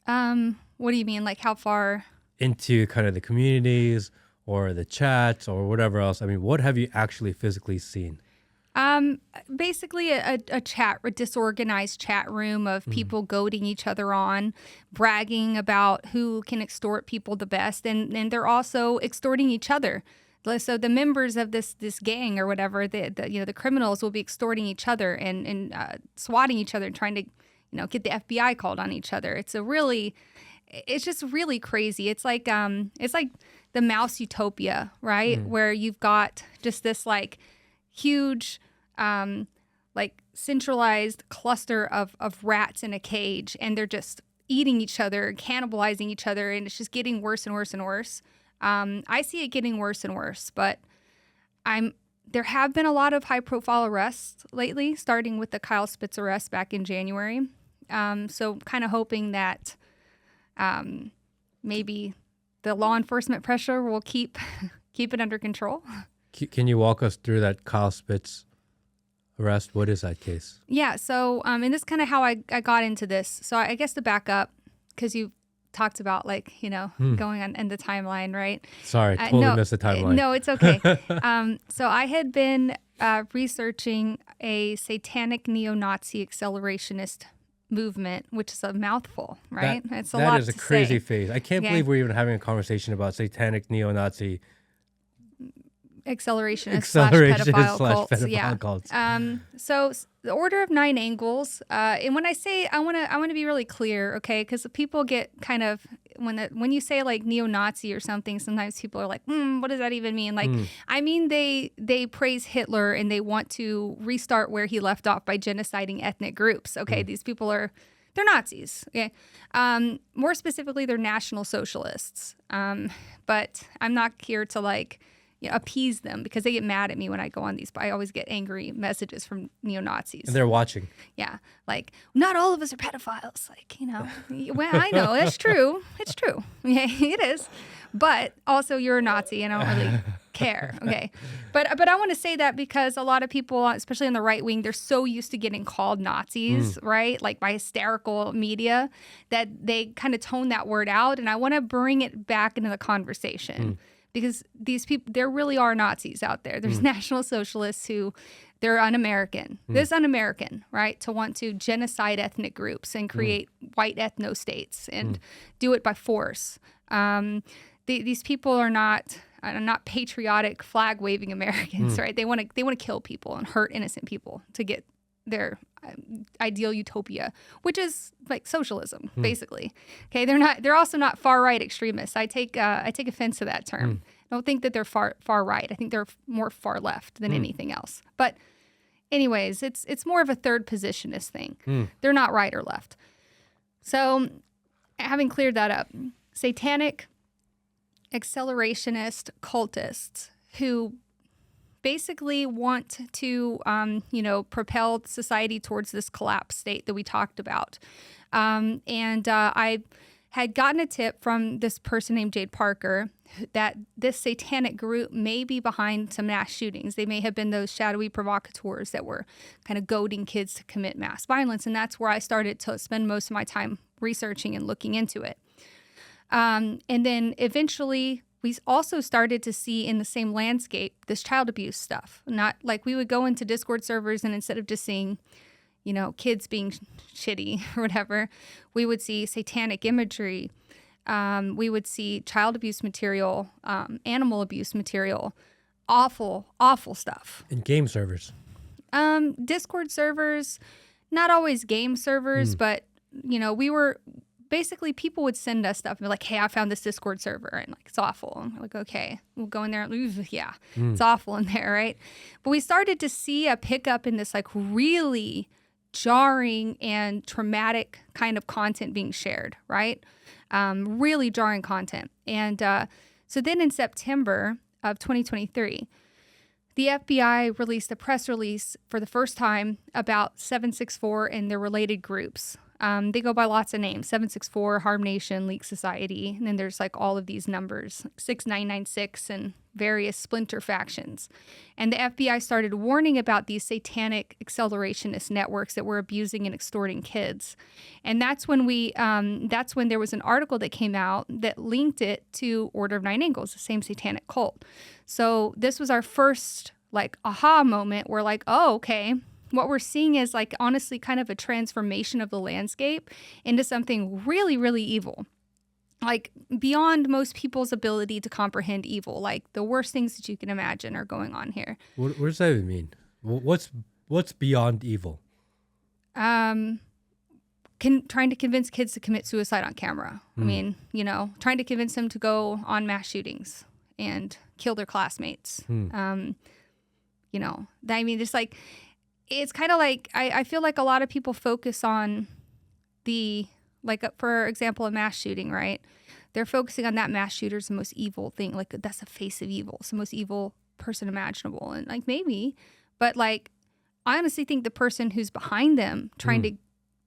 What do you mean? Like how far? Into kind of the communities or the chats or whatever else. I mean, what have you actually physically seen? Basically a disorganized chat room of people goading each other on, bragging about who can extort people the best. And they're also extorting each other. So the members of this gang or whatever, the criminals will be extorting each other and swatting each other and trying to, get the FBI called on each other. It's just really crazy. It's like the mouse utopia, right? Where you've got just this like huge, like centralized cluster of rats in a cage, and they're just eating each other, cannibalizing each other, and it's just getting worse and worse and worse. I see it getting worse and worse, but there have been a lot of high-profile arrests lately, starting with the Kyle Spitz arrest back in January. So kind of hoping that maybe the law enforcement pressure will keep it under control. Can you walk us through that Kyle Spitz arrest? What is that case? Yeah, so and this is kind of how I got into this. So I guess to back up, because you talked about going on in the timeline, right? Sorry, totally missed the timeline. No, it's okay. So I had been researching a satanic neo-Nazi accelerationist movement, which is a mouthful, right? It's a lot That is a crazy say. phase. I can't believe we're even having a conversation about satanic neo-Nazi accelerationist slash pedophile cults. So the Order of Nine Angles, and when I say, I want to be really clear, okay? Because people get kind of when you say like neo-Nazi or something, sometimes people are like, what does that even mean? Like, I mean, they praise Hitler and they want to restart where he left off by genociding ethnic groups. Okay, these people they're Nazis. Okay, more specifically, they're National Socialists. But I'm not here to appease them because they get mad at me when I go on these. But I always get angry messages from neo-Nazis. And they're watching. Yeah. Like, not all of us are pedophiles. Well, I know. That's true. It's true. Yeah, it is. But also you're a Nazi and I don't really care. Okay. But I want to say that because a lot of people, especially on the right wing, they're so used to getting called Nazis, right? Like by hysterical media that they kind of tone that word out. And I want to bring it back into the conversation. Because these people, there really are Nazis out there. There's National Socialists who, they're un-American. This un-American, right? To want to genocide ethnic groups and create white ethno-states and do it by force. These people are not patriotic, flag-waving Americans, right? They want to kill people and hurt innocent people to get their ideal utopia, which is like socialism, basically. Okay, they're also not far right extremists. I take offense to that term. I don't think that they're far right. I think they're more far left than anything else. But anyways, it's more of a third positionist thing. They're not right or left. So having cleared that up, satanic accelerationist cultists who basically want to, propel society towards this collapse state that we talked about. I had gotten a tip from this person named Jade Parker that this satanic group may be behind some mass shootings. They may have been those shadowy provocateurs that were kind of goading kids to commit mass violence. And that's where I started to spend most of my time researching and looking into it. And then eventually we also started to see in the same landscape this child abuse stuff. Not like we would go into Discord servers and instead of just seeing, kids being shitty or whatever, we would see satanic imagery. We would see child abuse material, animal abuse material, awful, awful stuff. In game servers. Discord servers, not always game servers, but, we were... Basically, people would send us stuff and be like, hey, I found this Discord server and it's awful. And we're like, okay, we'll go in there. It's awful in there, right? But we started to see a pickup in this really jarring and traumatic kind of content being shared, right? Really jarring content. And so then in September of 2023, the FBI released a press release for the first time about 764 and their related groups. They go by lots of names, 764, Harm Nation, Leak Society, and then there's all of these numbers, 6996 and various splinter factions. And the FBI started warning about these satanic accelerationist networks that were abusing and extorting kids. And that's when there was an article that came out that linked it to Order of Nine Angles, the same satanic cult. So this was our first like aha moment where like, oh, okay, what we're seeing is like honestly kind of a transformation of the landscape into something really, really evil. Like beyond most people's ability to comprehend evil, like the worst things that you can imagine are going on here. What does that even mean? What's beyond evil? Trying to convince kids to commit suicide on camera. I mean, trying to convince them to go on mass shootings and kill their classmates. I mean, just like, it's kind of like, I feel like a lot of people focus on for example, a mass shooting, right? They're focusing on that mass shooter's the most evil thing. Like, that's the face of evil. It's the most evil person imaginable. And like, maybe, but like, I honestly think the person who's behind them trying to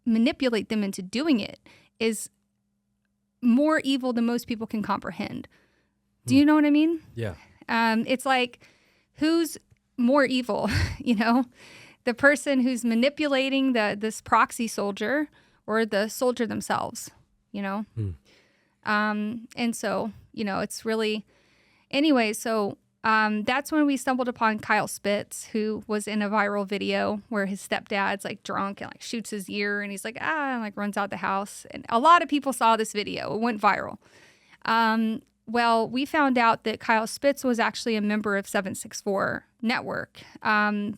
manipulate them into doing it is more evil than most people can comprehend. Do you know what I mean? Yeah. It's like, who's more evil, the person who's manipulating this proxy soldier or the soldier themselves, And so, it's really, anyway, so that's when we stumbled upon Kyle Spitz, who was in a viral video where his stepdad's like drunk and like shoots his ear and he's like, and like runs out the house. And a lot of people saw this video. It went viral. Well, we found out that Kyle Spitz was actually a member of 764 Network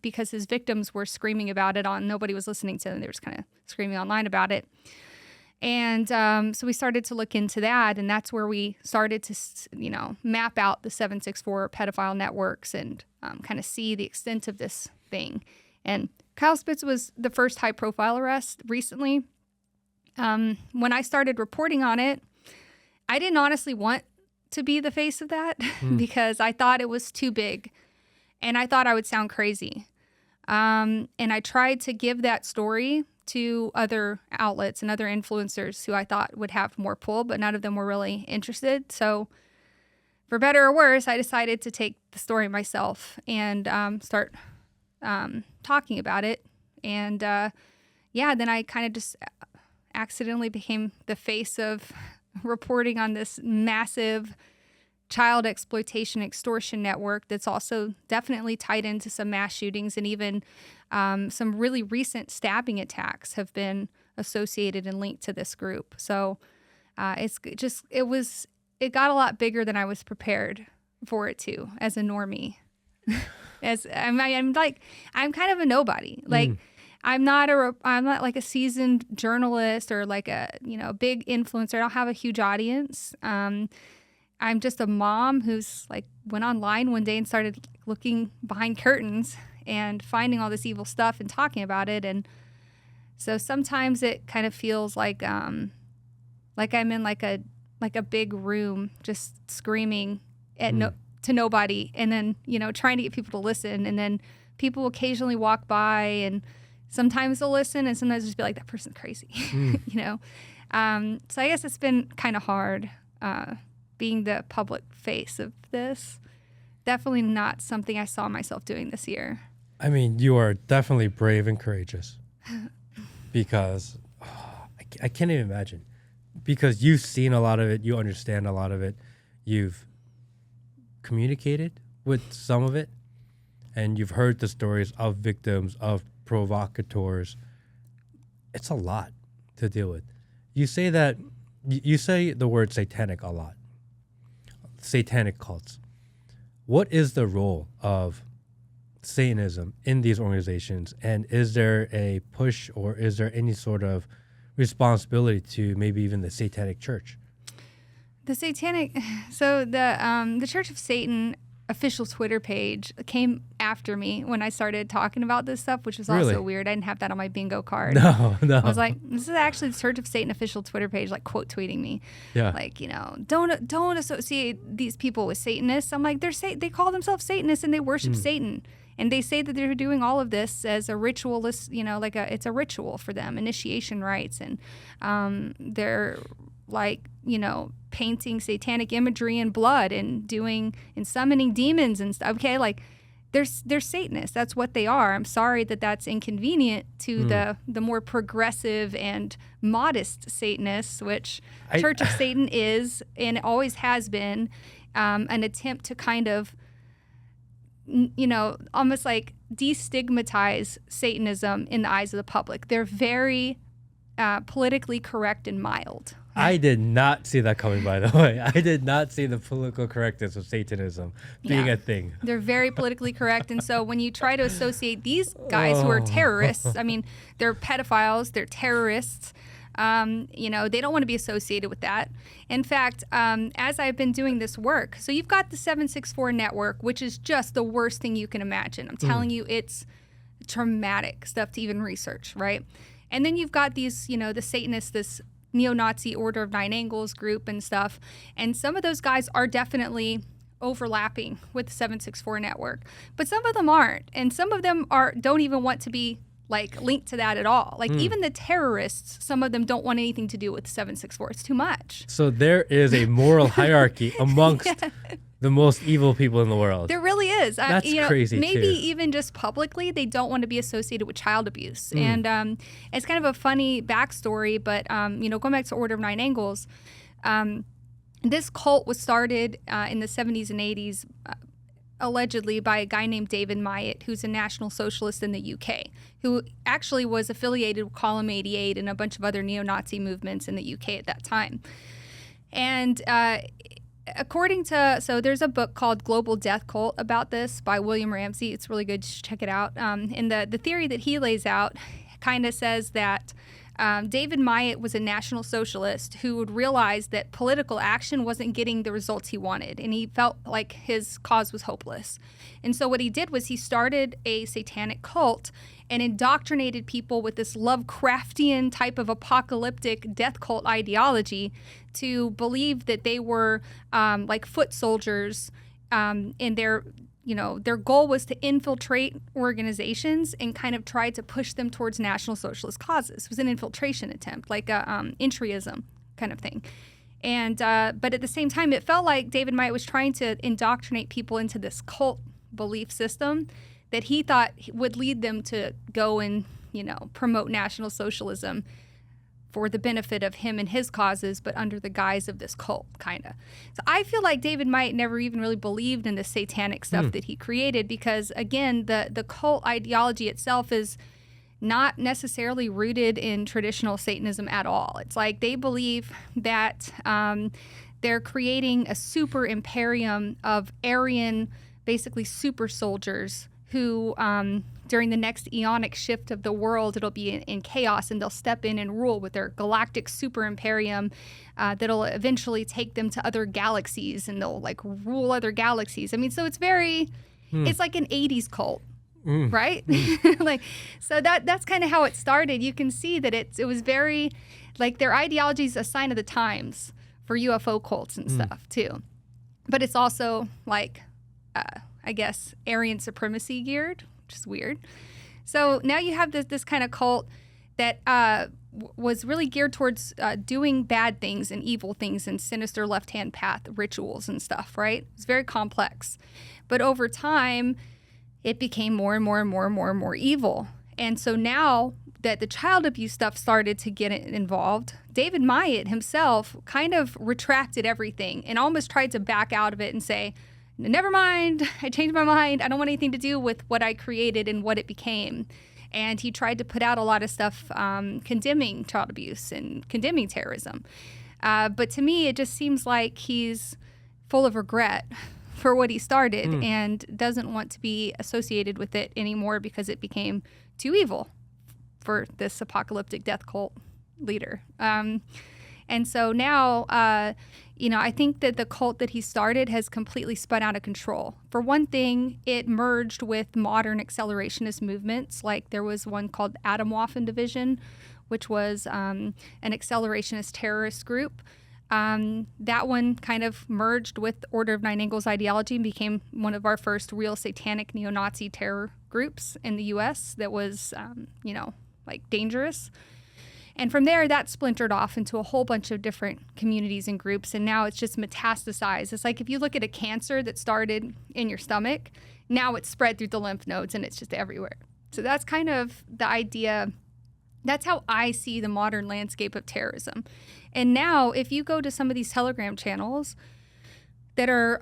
because his victims were screaming about it nobody was listening to them. They were just kind of screaming online about it. And so we started to look into that, and that's where we started to, map out the 764 pedophile networks and kind of see the extent of this thing. And Kyle Spitz was the first high-profile arrest recently. When I started reporting on it, I didn't honestly want to be the face of that because I thought it was too big, and I thought I would sound crazy. And I tried to give that story to other outlets and other influencers who I thought would have more pull, but none of them were really interested. So for better or worse, I decided to take the story myself and start talking about it. And then I kind of just accidentally became the face of reporting on this massive child exploitation extortion network that's also definitely tied into some mass shootings, and even some really recent stabbing attacks have been associated and linked to this group. So it got a lot bigger than I was prepared for it to as a normie. I'm kind of a nobody. Like I'm not like a seasoned journalist or like a big influencer. I don't have a huge audience. I'm just a mom who's like went online one day and started looking behind curtains and finding all this evil stuff and talking about it. And so sometimes it kind of feels like I'm in like a big room just screaming at to nobody, and then trying to get people to listen, and then people occasionally walk by, and sometimes they'll listen, and sometimes just be like, that person's crazy. So I guess it's been kind of hard being the public face of this. Definitely not something I saw myself doing this year. I mean, you are definitely brave and courageous because I can't even imagine, because you've seen a lot of it. You understand a lot of it. You've communicated with some of it, and you've heard the stories of victims, of provocateurs. It's a lot to deal with. You say the word satanic a lot. Satanic cults. What is the role of Satanism in these organizations, and is there a push or is there any sort of responsibility to maybe even the Satanic Church? The Church of Satan official Twitter page came after me when I started talking about this stuff, which was Really? also weird. I didn't have that on my bingo card. No. I was like, this is actually the Church of Satan official Twitter page, like quote tweeting me. Yeah. Like, don't associate these people with Satanists. I'm like, they call themselves Satanists and they worship Satan. And they say that they're doing all of this as a ritualist, it's a ritual for them, initiation rites. And they're like painting satanic imagery and blood and summoning demons and stuff. Okay, like they're Satanists. That's what they are. I'm sorry that that's inconvenient to the more progressive and modest Satanists, which Church of Satan is and always has been an attempt to kind of, almost like destigmatize Satanism in the eyes of the public. They're very politically correct and mild. I did not see that coming, by the way. I did not see the political correctness of Satanism being a thing. They're very politically correct. And so when you try to associate these guys who are terrorists, I mean, they're pedophiles, they're terrorists, they don't want to be associated with that. In fact, as I've been doing this work, so you've got the 764 network, which is just the worst thing you can imagine. I'm telling you, it's traumatic stuff to even research, right? And then you've got these, the Satanists, this neo-Nazi Order of Nine Angles group and stuff. And some of those guys are definitely overlapping with the 764 network. But some of them aren't. And some of them don't even want to be linked to that at all. Even the terrorists, some of them don't want anything to do with 764. It's too much. So there is a moral hierarchy amongst the most evil people in the world. There really is. That's crazy, maybe too. even just publicly, they don't want to be associated with child abuse. And it's kind of a funny backstory, but, going back to Order of Nine Angles, this cult was started in the 70s and 80s, allegedly by a guy named David Myatt, who's a National Socialist in the UK, who actually was affiliated with Column 88 and a bunch of other neo-Nazi movements in the UK at that time. And so there's a book called Global Death Cult about this by William Ramsey. It's really good. Just check it out. And the theory that he lays out kind of says that David Myatt was a National Socialist who would realize that political action wasn't getting the results he wanted, and he felt like his cause was hopeless. And so what he did was he started a satanic cult and indoctrinated people with this Lovecraftian type of apocalyptic death cult ideology to believe that they were like foot soldiers, and their goal was to infiltrate organizations and kind of try to push them towards National Socialist causes. It was an infiltration attempt, like a entryism kind of thing. And but at the same time, it felt like David Myatt was trying to indoctrinate people into this cult belief system that he thought would lead them to go and, promote National Socialism for the benefit of him and his causes, but under the guise of this cult, kind of. So I feel like David Myatt never even really believed in the satanic stuff that he created because, again, the cult ideology itself is not necessarily rooted in traditional Satanism at all. It's like they believe that they're creating a super imperium of Aryan, basically super soldiers who during the next eonic shift of the world, it'll be in chaos, and they'll step in and rule with their galactic super imperium that'll eventually take them to other galaxies, and they'll rule other galaxies. I mean, so it's very, it's like an 80s cult, right? So that's kind of how it started. You can see that it was very, their ideology is a sign of the times for UFO cults and stuff too. But it's also I guess, Aryan supremacy geared, which is weird. So now you have this kind of cult that was really geared towards doing bad things and evil things and sinister left-hand path rituals and stuff, right? It's very complex. But over time, it became more and more and more and more and more evil. And so now that the child abuse stuff started to get involved, David Myatt himself kind of retracted everything and almost tried to back out of it and say, never mind, I changed my mind. I don't want anything to do with what I created and what it became. And he tried to put out a lot of stuff condemning child abuse and condemning terrorism. But to me, it just seems like he's full of regret for what he started and doesn't want to be associated with it anymore because it became too evil for this apocalyptic death cult leader. And so now, I think that the cult that he started has completely spun out of control. For one thing, it merged with modern accelerationist movements. Like there was one called Atomwaffen Division, which was an accelerationist terrorist group. That one kind of merged with Order of Nine Angles ideology and became one of our first real satanic neo-Nazi terror groups in the U.S. that was, dangerous. And from there, that splintered off into a whole bunch of different communities and groups. And now it's just metastasized. It's like if you look at a cancer that started in your stomach, now it's spread through the lymph nodes and it's just everywhere. So that's kind of the idea. That's how I see the modern landscape of terrorism. And now if you go to some of these Telegram channels that are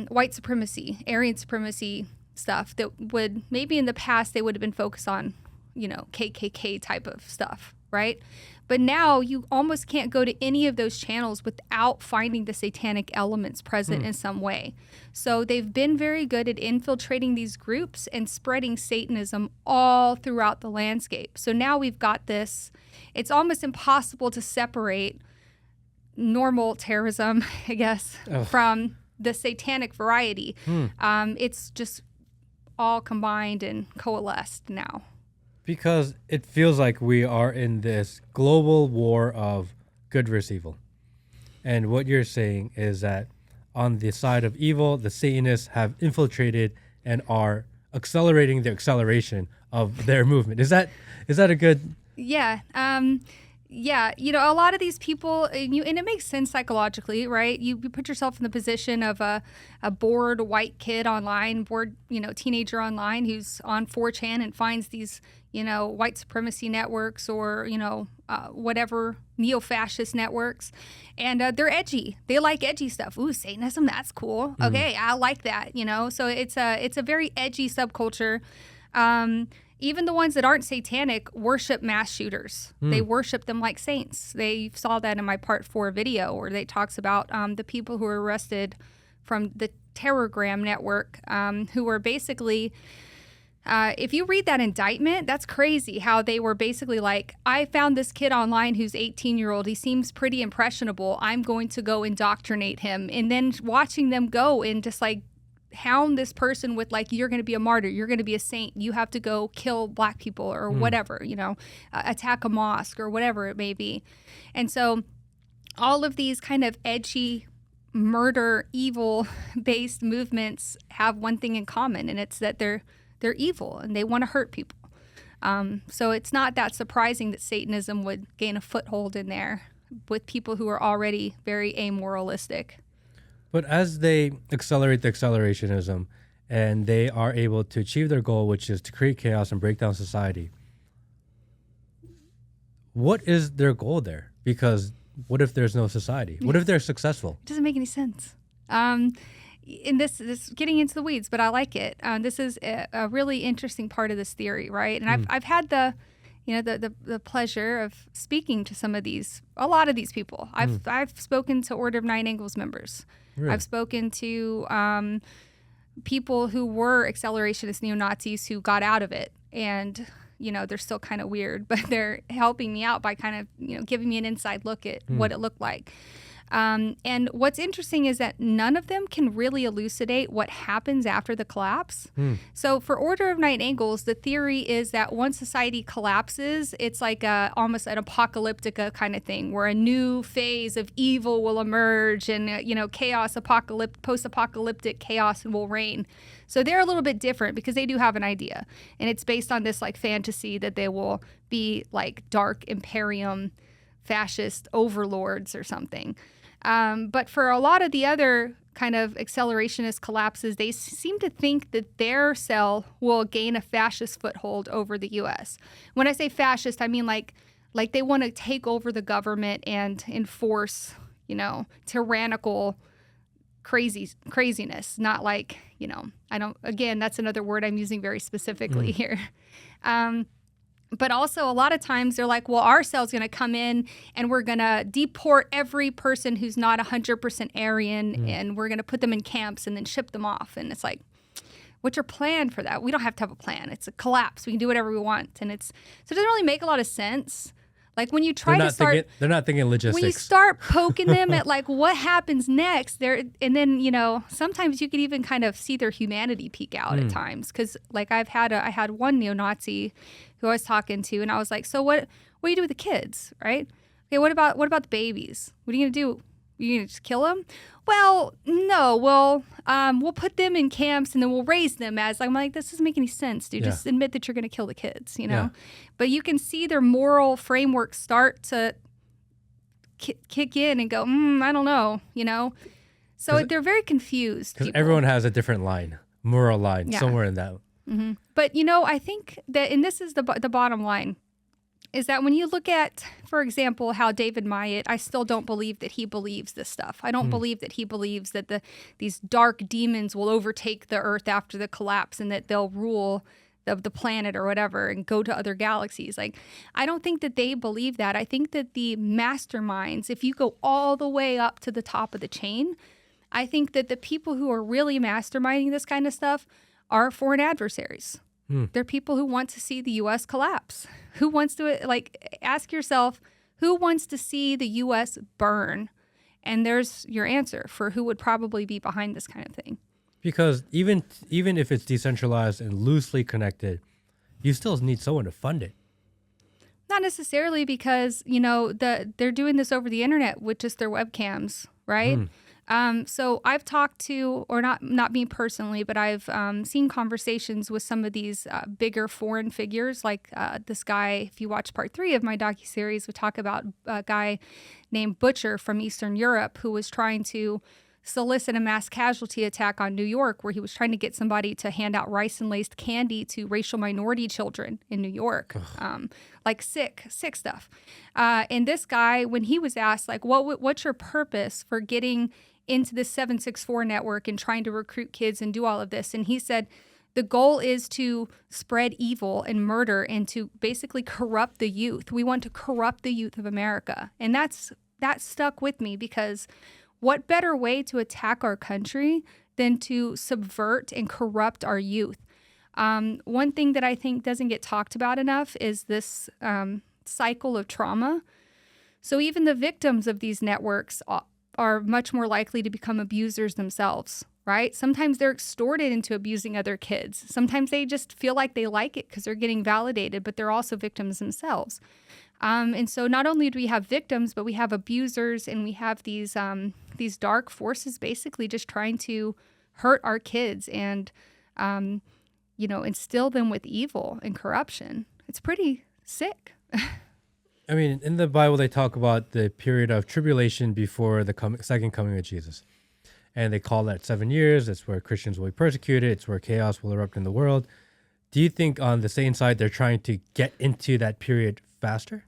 white supremacy, Aryan supremacy stuff that would maybe in the past they would have been focused on, KKK type of stuff, right? But now you almost can't go to any of those channels without finding the satanic elements present in some way. So they've been very good at infiltrating these groups and spreading Satanism all throughout the landscape. So now we've got this, it's almost impossible to separate normal terrorism, I guess, from the satanic variety. It's just all combined and coalesced now. Because it feels like we are in this global war of good versus evil. And what you're saying is that on the side of evil, the Satanists have infiltrated and are accelerating the acceleration of their movement. Is that a good... Yeah. Yeah, a lot of these people, and it makes sense psychologically, right? You put yourself in the position of a bored white kid online, bored, teenager online who's on 4chan and finds these, white supremacy networks or, whatever, neo-fascist networks. And they're edgy. They like edgy stuff. Ooh, Satanism, that's cool. Okay, I like that, So it's a very edgy subculture. Even the ones that aren't satanic worship mass shooters. They worship them like saints. They saw that in my part 4 video where they talks about the people who were arrested from the Terrorgram network who were basically, if you read that indictment, that's crazy how they were basically like, I found this kid online who's 18-year-old. He seems pretty impressionable. I'm going to go indoctrinate him. And then watching them go and just like hound this person with like, you're going to be a martyr, you're going to be a saint, you have to go kill black people or whatever, attack a mosque or whatever it may be. And so all of these kind of edgy murder evil based movements have one thing in common, and it's that they're evil and they want to hurt people. So it's not that surprising that Satanism would gain a foothold in there with people who are already very amoralistic. But as they accelerate the accelerationism and they are able to achieve their goal, which is to create chaos and break down society, what is their goal there? Because what if there's no society? What if they're successful? It doesn't make any sense. And this getting into the weeds, but I like it. This is a really interesting part of this theory, right? And I've had the pleasure of speaking to a lot of these people. I've spoken to Order of Nine Angles members. Really? I've spoken to people who were accelerationist neo-Nazis who got out of it, and they're still kind of weird, but they're helping me out by kind of giving me an inside look at what it looked like. And what's interesting is that none of them can really elucidate what happens after the collapse. So for Order of Nine Angles, the theory is that once society collapses, it's like almost an apocalyptica kind of thing where a new phase of evil will emerge and, chaos, post-apocalyptic chaos will reign. So they're a little bit different because they do have an idea. And it's based on this like fantasy that they will be like dark imperium fascist overlords or something. But for a lot of the other kind of accelerationist collapses, they seem to think that their cell will gain a fascist foothold over the U.S. When I say fascist, I mean like they want to take over the government and enforce, tyrannical craziness, not like, that's another word I'm using very specifically here. But also a lot of times they're like, well, our cell's going to come in and we're going to deport every person who's not 100% Aryan and we're going to put them in camps and then ship them off. And it's like, what's your plan for that? We don't have to have a plan. It's a collapse. We can do whatever we want. And so it doesn't really make a lot of sense. Like when you try to start, they're not thinking logistics. When you start poking them at like what happens next, and then sometimes you could even kind of see their humanity peek out at times. Because like I had one neo-Nazi who I was talking to, and I was like, so what do you do with the kids, right? Okay, what about the babies? What are you gonna do You gonna just kill them? Well, no. We'll put them in camps and then we'll raise them as. I'm like, this doesn't make any sense, dude. Yeah. Just admit that you're gonna kill the kids, you know. Yeah. But you can see their moral framework start to kick in and go, I don't know, you know. So they're very confused. Because people. everyone has a different line, moral line, Yeah. somewhere in that. Mm-hmm. But, you know, I think that, and this is the bottom line, is that when you look at, for example, how David Myatt, I still don't believe that he believes this stuff. I don't believe that he believes that these dark demons will overtake the earth after the collapse and that they'll rule the planet or whatever and go to other galaxies. Like, I don't think that they believe that. I think that the masterminds, if you go all the way up to the top of the chain, I think that the people who are really masterminding this kind of stuff are foreign adversaries. They're people who want to see the U.S. collapse. Who wants to, like, ask yourself, who wants to see the U.S. burn? And there's your answer for who would probably be behind this kind of thing. Because even if it's decentralized and loosely connected, you still need someone to fund it. Not necessarily, because, you know, they're doing this over the internet with just their webcams, right? So I've talked to, or not me personally, but I've seen conversations with some of these bigger foreign figures, like this guy. If you watch part 3 of my docuseries, we talk about a guy named Butcher from Eastern Europe who was trying to solicit a mass casualty attack on New York, where he was trying to get somebody to hand out rice and laced candy to racial minority children in New York, like sick stuff. And this guy, when he was asked, like, what's your purpose for getting into this 764 network and trying to recruit kids and do all of this? And he said, the goal is to spread evil and murder and to basically corrupt the youth. We want to corrupt the youth of America. And that stuck with me, because what better way to attack our country than to subvert and corrupt our youth? One thing that I think doesn't get talked about enough is this cycle of trauma. So even the victims of these networks are much more likely to become abusers themselves, right? Sometimes they're extorted into abusing other kids. Sometimes they just feel like they like it because they're getting validated, but they're also victims themselves. And so not only do we have victims, but we have abusers, and we have these dark forces basically just trying to hurt our kids and, instill them with evil and corruption. It's pretty sick. I mean, in the Bible, they talk about the period of tribulation before the second coming of Jesus. And they call that 7 years. That's where Christians will be persecuted. It's where chaos will erupt in the world. Do you think on the same side, they're trying to get into that period faster?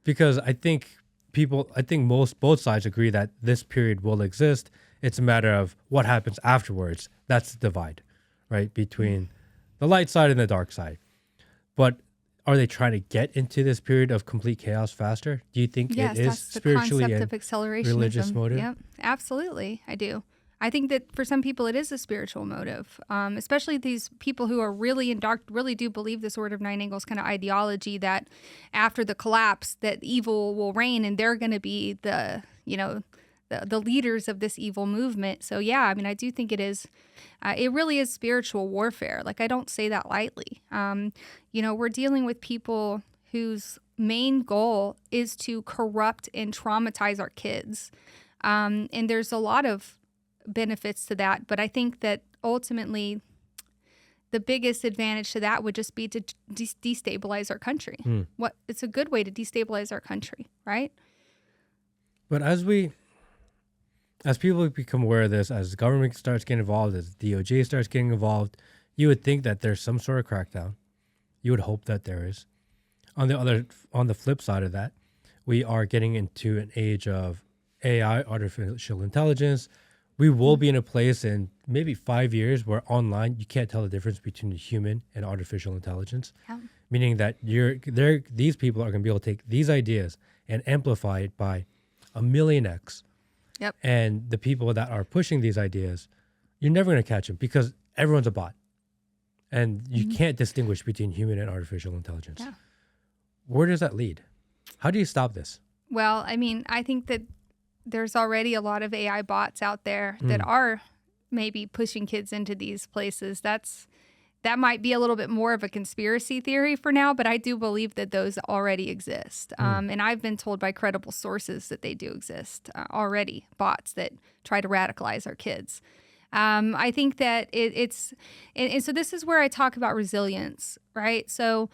Because I think both sides agree that this period will exist. It's a matter of what happens afterwards. That's the divide, right? Between the light side and the dark side. But are they trying to get into this period of complete chaos faster? Do you think it is spiritually and religious motive? Yep, absolutely, I do. I think that for some people it is a spiritual motive, especially these people who are really in dark, really do believe this Order of Nine Angles kind of ideology that after the collapse that evil will reign and they're going to be the leaders of this evil movement. So yeah, I mean, I do think it is, it really is spiritual warfare. Like, I don't say that lightly. We're dealing with people whose main goal is to corrupt and traumatize our kids. And there's a lot of benefits to that, but I think that ultimately the biggest advantage to that would just be to destabilize our country. It's a good way to destabilize our country, right? But as people become aware of this, as government starts getting involved, as DOJ starts getting involved, you would think that there's some sort of crackdown. You would hope that there is. On the flip side of that, we are getting into an age of AI, artificial intelligence. We will be in a place in maybe 5 years where online you can't tell the difference between a human and artificial intelligence. Yeah. Meaning that these people are going to be able to take these ideas and amplify it by 1,000,000x. Yep. And the people that are pushing these ideas, you're never going to catch them because everyone's a bot. And you can't distinguish between human and artificial intelligence. Yeah. Where does that lead? How do you stop this? Well, I mean, I think that there's already a lot of AI bots out there that are maybe pushing kids into these places. that might be a little bit more of a conspiracy theory for now, but I do believe that those already exist. And I've been told by credible sources that they do exist already, bots that try to radicalize our kids. I think that and so this is where I talk about resilience, right? So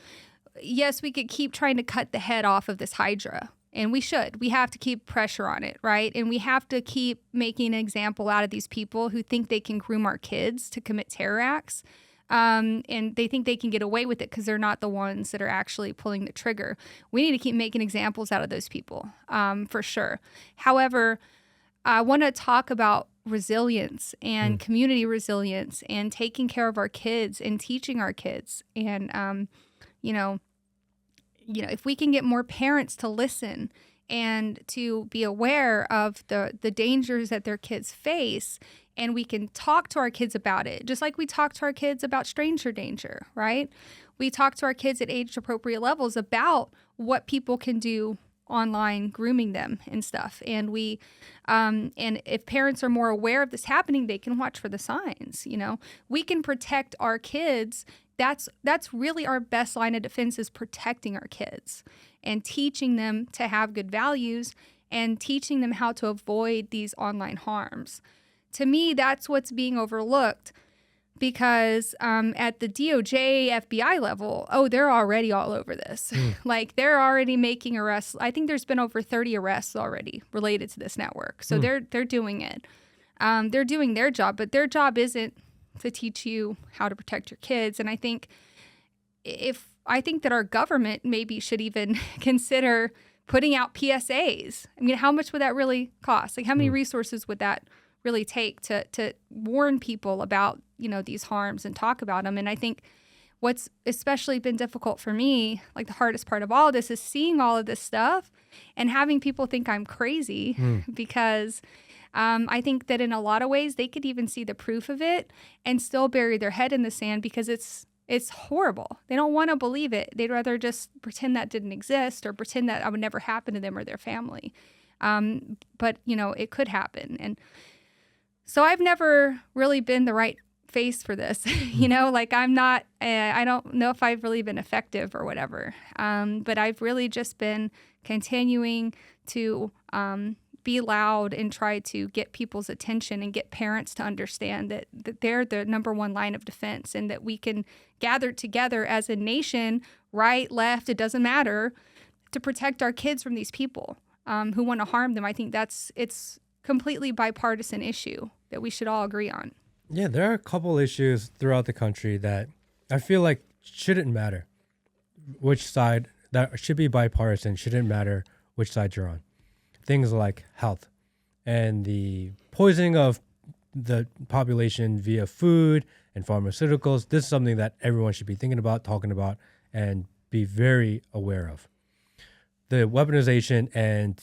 yes, we could keep trying to cut the head off of this Hydra. And we should. We have to keep pressure on it, right? And we have to keep making an example out of these people who think they can groom our kids to commit terror acts. And they think they can get away with it because they're not the ones that are actually pulling the trigger. We need to keep making examples out of those people, for sure. However, I want to talk about resilience and community resilience and taking care of our kids and teaching our kids. And, if we can get more parents to listen and to be aware of the dangers that their kids face, and we can talk to our kids about it, just like we talk to our kids about stranger danger, right? We talk to our kids at age-appropriate levels about what people can do online, grooming them and stuff. And and if parents are more aware of this happening, they can watch for the signs. We can protect our kids. That's really our best line of defense, is protecting our kids and teaching them to have good values and teaching them how to avoid these online harms. To me, that's what's being overlooked, because at the DOJ, FBI level, they're already all over this. Like, they're already making arrests. I think there's been over 30 arrests already related to this network. So they're doing it. They're doing their job, but their job isn't to teach you how to protect your kids. And I think that our government maybe should even consider putting out PSAs. I mean, how much would that really cost? Like, how many resources would that really take to warn people about, these harms and talk about them? And I think what's especially been difficult for me, like the hardest part of all of this, is seeing all of this stuff and having people think I'm crazy because I think that in a lot of ways they could even see the proof of it and still bury their head in the sand because it's horrible. They don't want to believe it. They'd rather just pretend that didn't exist or pretend that would never happen to them or their family. But, it could happen. And so I've never really been the right face for this, like I'm not, I don't know if I've really been effective or whatever. But I've really just been continuing to be loud and try to get people's attention and get parents to understand that they're the number one line of defense, and that we can gather together as a nation, right, left, it doesn't matter, to protect our kids from these people who want to harm them. I think it's completely bipartisan issue that we should all agree on. Yeah, there are a couple issues throughout the country that I feel like shouldn't matter which side, that should be bipartisan, shouldn't matter which side you're on. Things like health and the poisoning of the population via food and pharmaceuticals. This is something that everyone should be thinking about, talking about, and be very aware of. The weaponization and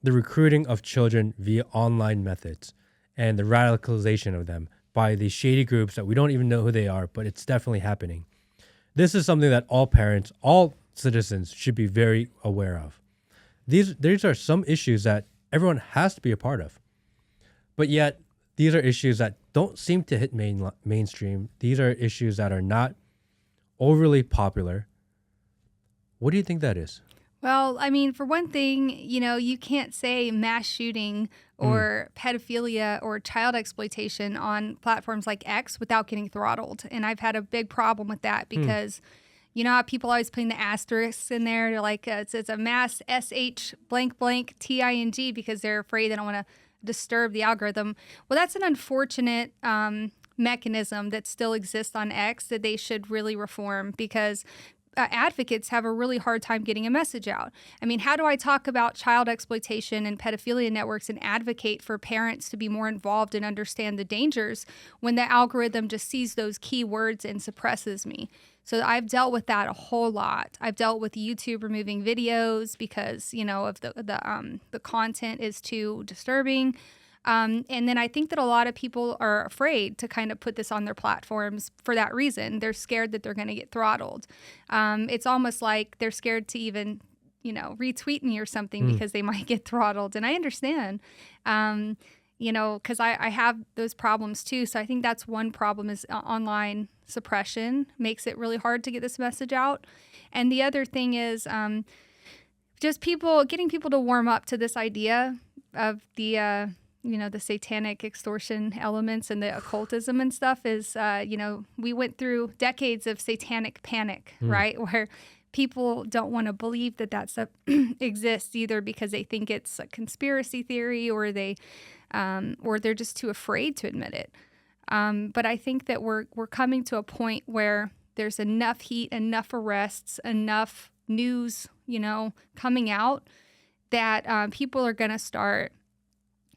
the recruiting of children via online methods and the radicalization of them by these shady groups that we don't even know who they are, but it's definitely happening. This is something that all parents, all citizens should be very aware of. These are some issues that everyone has to be a part of. But yet, these are issues that don't seem to hit mainstream. These are issues that are not overly popular. What do you think that is? Well, I mean, for one thing, you can't say mass shooting or pedophilia or child exploitation on platforms like X without getting throttled. And I've had a big problem with that because you know how people always putting the asterisks in there? They're like, it's a mass SH blank blank TING because they're afraid they don't want to disturb the algorithm. Well, that's an unfortunate mechanism that still exists on X that they should really reform, because advocates have a really hard time getting a message out. I mean, how do I talk about child exploitation and pedophilia networks and advocate for parents to be more involved and understand the dangers when the algorithm just sees those keywords and suppresses me? So I've dealt with that a whole lot. I've dealt with YouTube removing videos because, of the content is too disturbing. And then I think that a lot of people are afraid to kind of put this on their platforms for that reason. They're scared that they're going to get throttled. It's almost like they're scared to even, retweet me or something because they might get throttled. And I understand. because I have those problems too. So I think that's one problem is online suppression makes it really hard to get this message out. And the other thing is just getting people to warm up to this idea of the satanic extortion elements and the occultism and stuff is, we went through decades of satanic panic, right? Where people don't want to believe that stuff exists either because they think it's a conspiracy theory or they're just too afraid to admit it. But I think that we're coming to a point where there's enough heat, enough arrests, enough news, coming out that people are going to start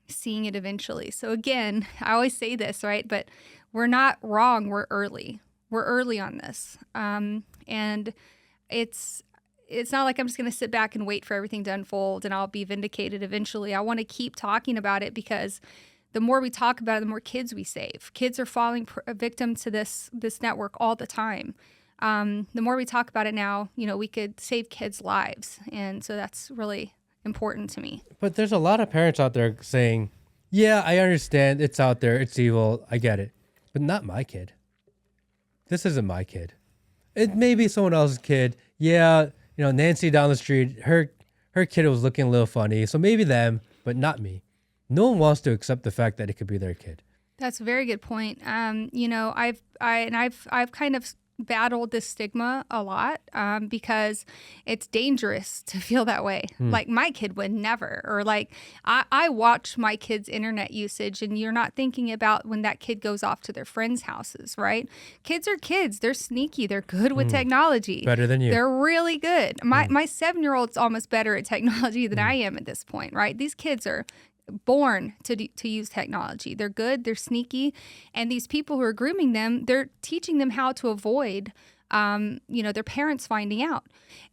seeing it eventually. So again, I always say this, right? But we're not wrong. We're early. We're early on this. And it's not like I'm just going to sit back and wait for everything to unfold and I'll be vindicated eventually. I want to keep talking about it because the more we talk about it, the more kids we save. Kids are falling victim to this network all the time. The more we talk about it now, we could save kids' lives. And so that's really important to me. But there's a lot of parents out there saying, yeah, I understand. It's out there. It's evil. I get it. But not my kid. This isn't my kid. It may be someone else's kid. Yeah, Nancy down the street, her kid was looking a little funny. So maybe them, but not me. No one wants to accept the fact that it could be their kid. That's a very good point. I've kind of battled this stigma a lot because it's dangerous to feel that way. Like my kid would never, or like I watch my kid's internet usage and you're not thinking about when that kid goes off to their friends' houses, right? Kids are kids. They're sneaky. They're good with technology. Better than you. They're really good. My 7-year-old's almost better at technology than I am at this point, right? These kids are born to use technology. They're good, they're sneaky, and these people who are grooming them, they're teaching them how to avoid their parents finding out.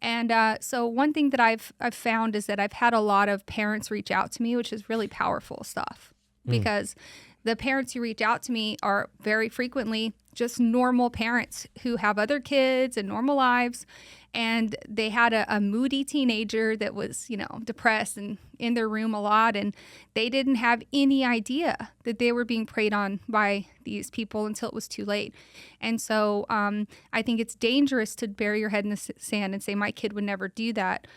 And so one thing that I've found is that I've had a lot of parents reach out to me, which is really powerful stuff, because the parents who reach out to me are very frequently just normal parents who have other kids and normal lives. And they had a moody teenager that was, depressed and in their room a lot. And they didn't have any idea that they were being preyed on by these people until it was too late. And so I think it's dangerous to bury your head in the sand and say, my kid would never do that.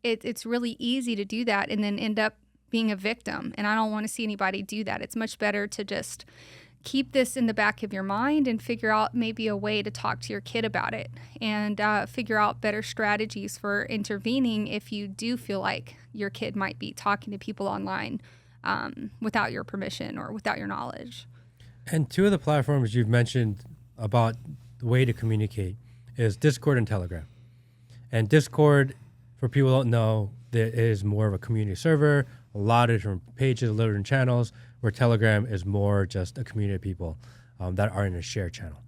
It's really easy to do that and then end up being a victim. And I don't want to see anybody do that. It's much better to just keep this in the back of your mind and figure out maybe a way to talk to your kid about it and figure out better strategies for intervening if you do feel like your kid might be talking to people online without your permission or without your knowledge. And two of the platforms you've mentioned about the way to communicate is Discord and Telegram. And Discord, for people who don't know, it is more of a community server, a lot of different pages, a lot of different channels, where Telegram is more just a community of people that are in a shared channel.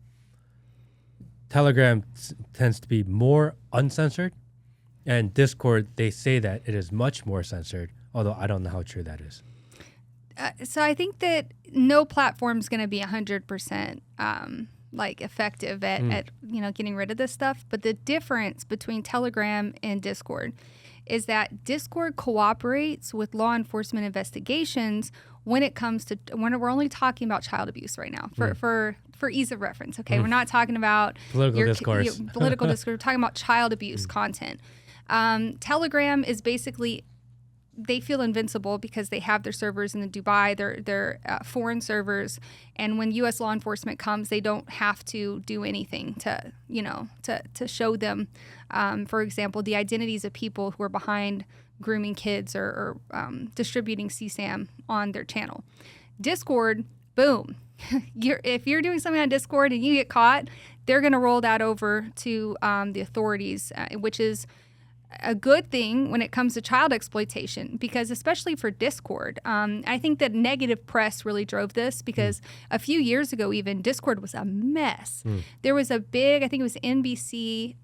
Telegram tends to be more uncensored, and Discord, they say that it is much more censored, although I don't know how true that is. So I think that no platform is going to be 100% effective at getting rid of this stuff. But the difference between Telegram and Discord is that Discord cooperates with law enforcement investigations when we're only talking about child abuse right now for ease of reference. Okay, we're not talking about political discourse. Political discourse. We're talking about child abuse content. Telegram is basically, they feel invincible because they have their servers in the Dubai, they're foreign servers, and when U.S. law enforcement comes, they don't have to do anything to show them, for example, the identities of people who are behind grooming kids or distributing CSAM on their channel. Discord, boom. If you're doing something on Discord and you get caught, they're going to roll that over to the authorities, which is a good thing when it comes to child exploitation, because especially for Discord, I think that negative press really drove this because a few years ago even, Discord was a mess. There was a big, I think it was NBC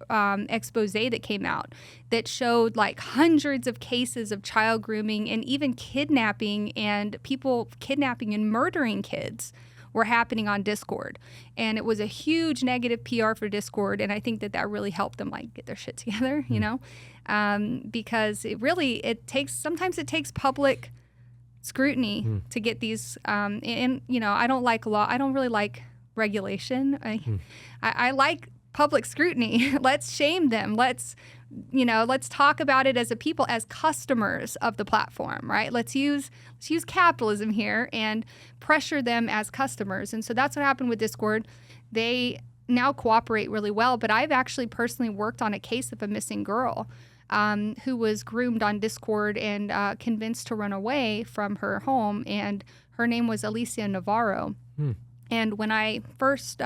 expose that came out that showed like hundreds of cases of child grooming and even kidnapping, and people kidnapping and murdering kids were happening on Discord. And it was a huge negative PR for Discord, and I think that really helped them get their shit together, because sometimes it takes public scrutiny to get these. And you know, I don't like law. I don't really like regulation. I like public scrutiny. Let's shame them. Let's talk about it as a people, as customers of the platform, right? Let's use capitalism here and pressure them as customers. And so that's what happened with Discord. They now cooperate really well, but I've actually personally worked on a case of a missing girl who was groomed on Discord and convinced to run away from her home, and her name was Alicia Navarro. And when I first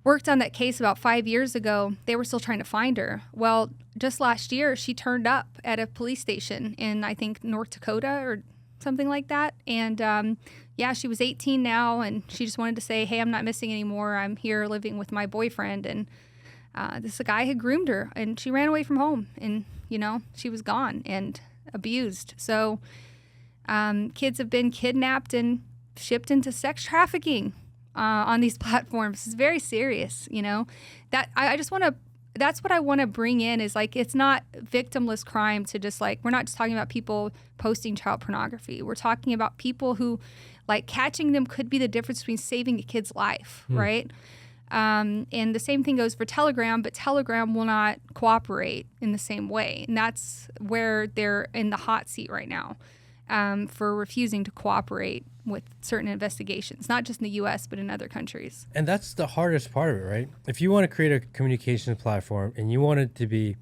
worked on that case about 5 years ago, they were still trying to find her. Well, just last year, she turned up at a police station in, I think, North Dakota or something like that. And she was 18 now, and she just wanted to say, hey, I'm not missing anymore. I'm here living with my boyfriend. And this guy had groomed her, and she ran away from home, and, you know, she was gone and abused. So kids have been kidnapped and shipped into sex trafficking on these platforms. It's very serious, you know. That I just want to. That's what I want to bring in is like, it's not victimless crime to just like, we're not just talking about people posting child pornography. We're talking about people who, like, catching them could be the difference between saving a kid's life, right? And the same thing goes for Telegram, but Telegram will not cooperate in the same way. And that's where they're in the hot seat right now. For refusing to cooperate with certain investigations, not just in the U.S., but in other countries. And that's the hardest part of it, right? If you want to create a communications platform and you want it to be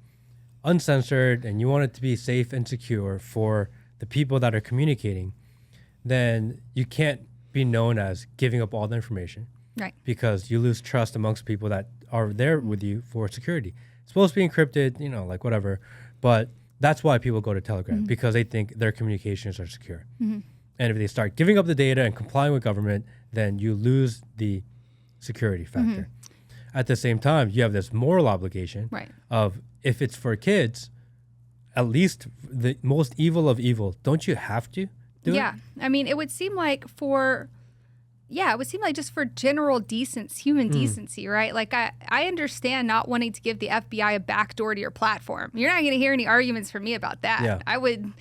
uncensored and you want it to be safe and secure for the people that are communicating, then you can't be known as giving up all the information. Right. Because you lose trust amongst people that are there with you for security. It's supposed to be encrypted, you know, like whatever, but that's why people go to Telegram, because they think their communications are secure. And if they start giving up the data and complying with government, then you lose the security factor. At the same time, you have this moral obligation of, if it's for kids, at least the most evil of evil, don't you have to do it? I mean, it would seem like just for general human decency, right? Like, I understand not wanting to give the FBI a backdoor to your platform. You're not going to hear any arguments from me about that. Yeah. I would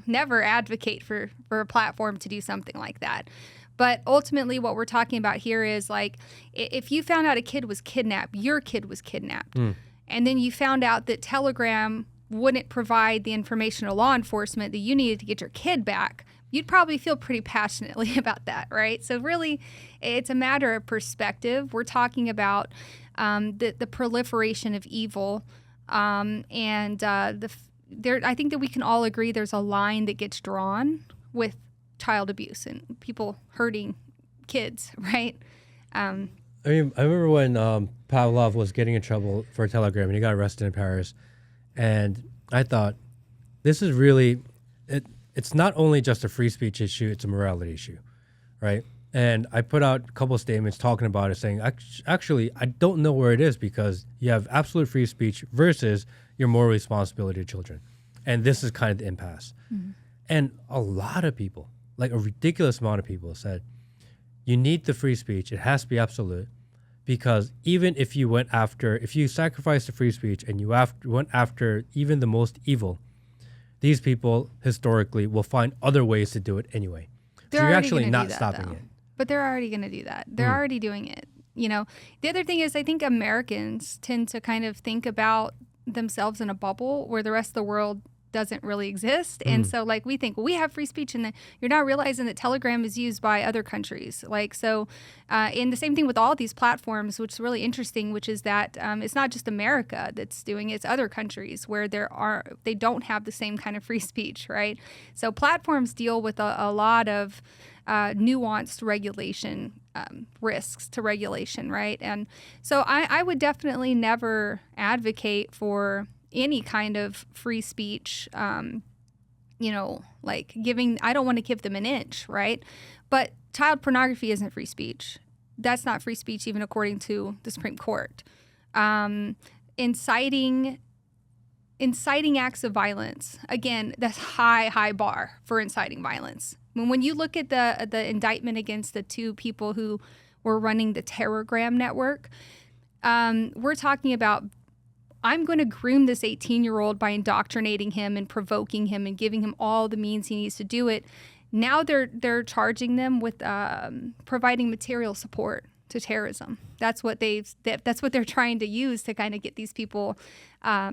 never advocate for a platform to do something like that. But ultimately, what we're talking about here is, like, if you found out a kid was kidnapped, your kid was kidnapped, and then you found out that Telegram wouldn't provide the information to law enforcement that you needed to get your kid back, you'd probably feel pretty passionately about that, right? So really, it's a matter of perspective. We're talking about the proliferation of evil, I think that we can all agree there's a line that gets drawn with child abuse and people hurting kids, right? I mean, I remember when Pavlov was getting in trouble for Telegram and he got arrested in Paris, and I thought, this is really it's not only just a free speech issue, it's a morality issue, right? And I put out a couple of statements talking about it, saying, actually, I don't know where it is, because you have absolute free speech versus your moral responsibility to children. And this is kind of the impasse. And a lot of people, like a ridiculous amount of people, said, you need the free speech. It has to be absolute, because even if you sacrifice the free speech and you went after even the most evil, these people historically will find other ways to do it anyway. So you're actually not stopping it. But they're already going to do that. They're already doing it. You know, the other thing is, I think Americans tend to kind of think about themselves in a bubble where the rest of the world doesn't really exist. And so, like, we think, well, we have free speech, and then you're not realizing that Telegram is used by other countries. Like, so, and the same thing with all these platforms, which is really interesting, which is that it's not just America that's doing it, it's other countries where they don't have the same kind of free speech, right? So platforms deal with a lot of nuanced regulation, risks to regulation, right? And so I would definitely never advocate for any kind of free speech, like I don't want to give them an inch, right? But child pornography isn't free speech. That's not free speech, even according to the Supreme Court. Inciting acts of violence, again, that's high bar for inciting violence. When you look at the indictment against the two people who were running the Terrorgram network, we're talking about I'm going to groom this 18-year-old by indoctrinating him and provoking him and giving him all the means he needs to do it. Now they're charging them with providing material support to terrorism. That's what they're trying to use to kind of get these people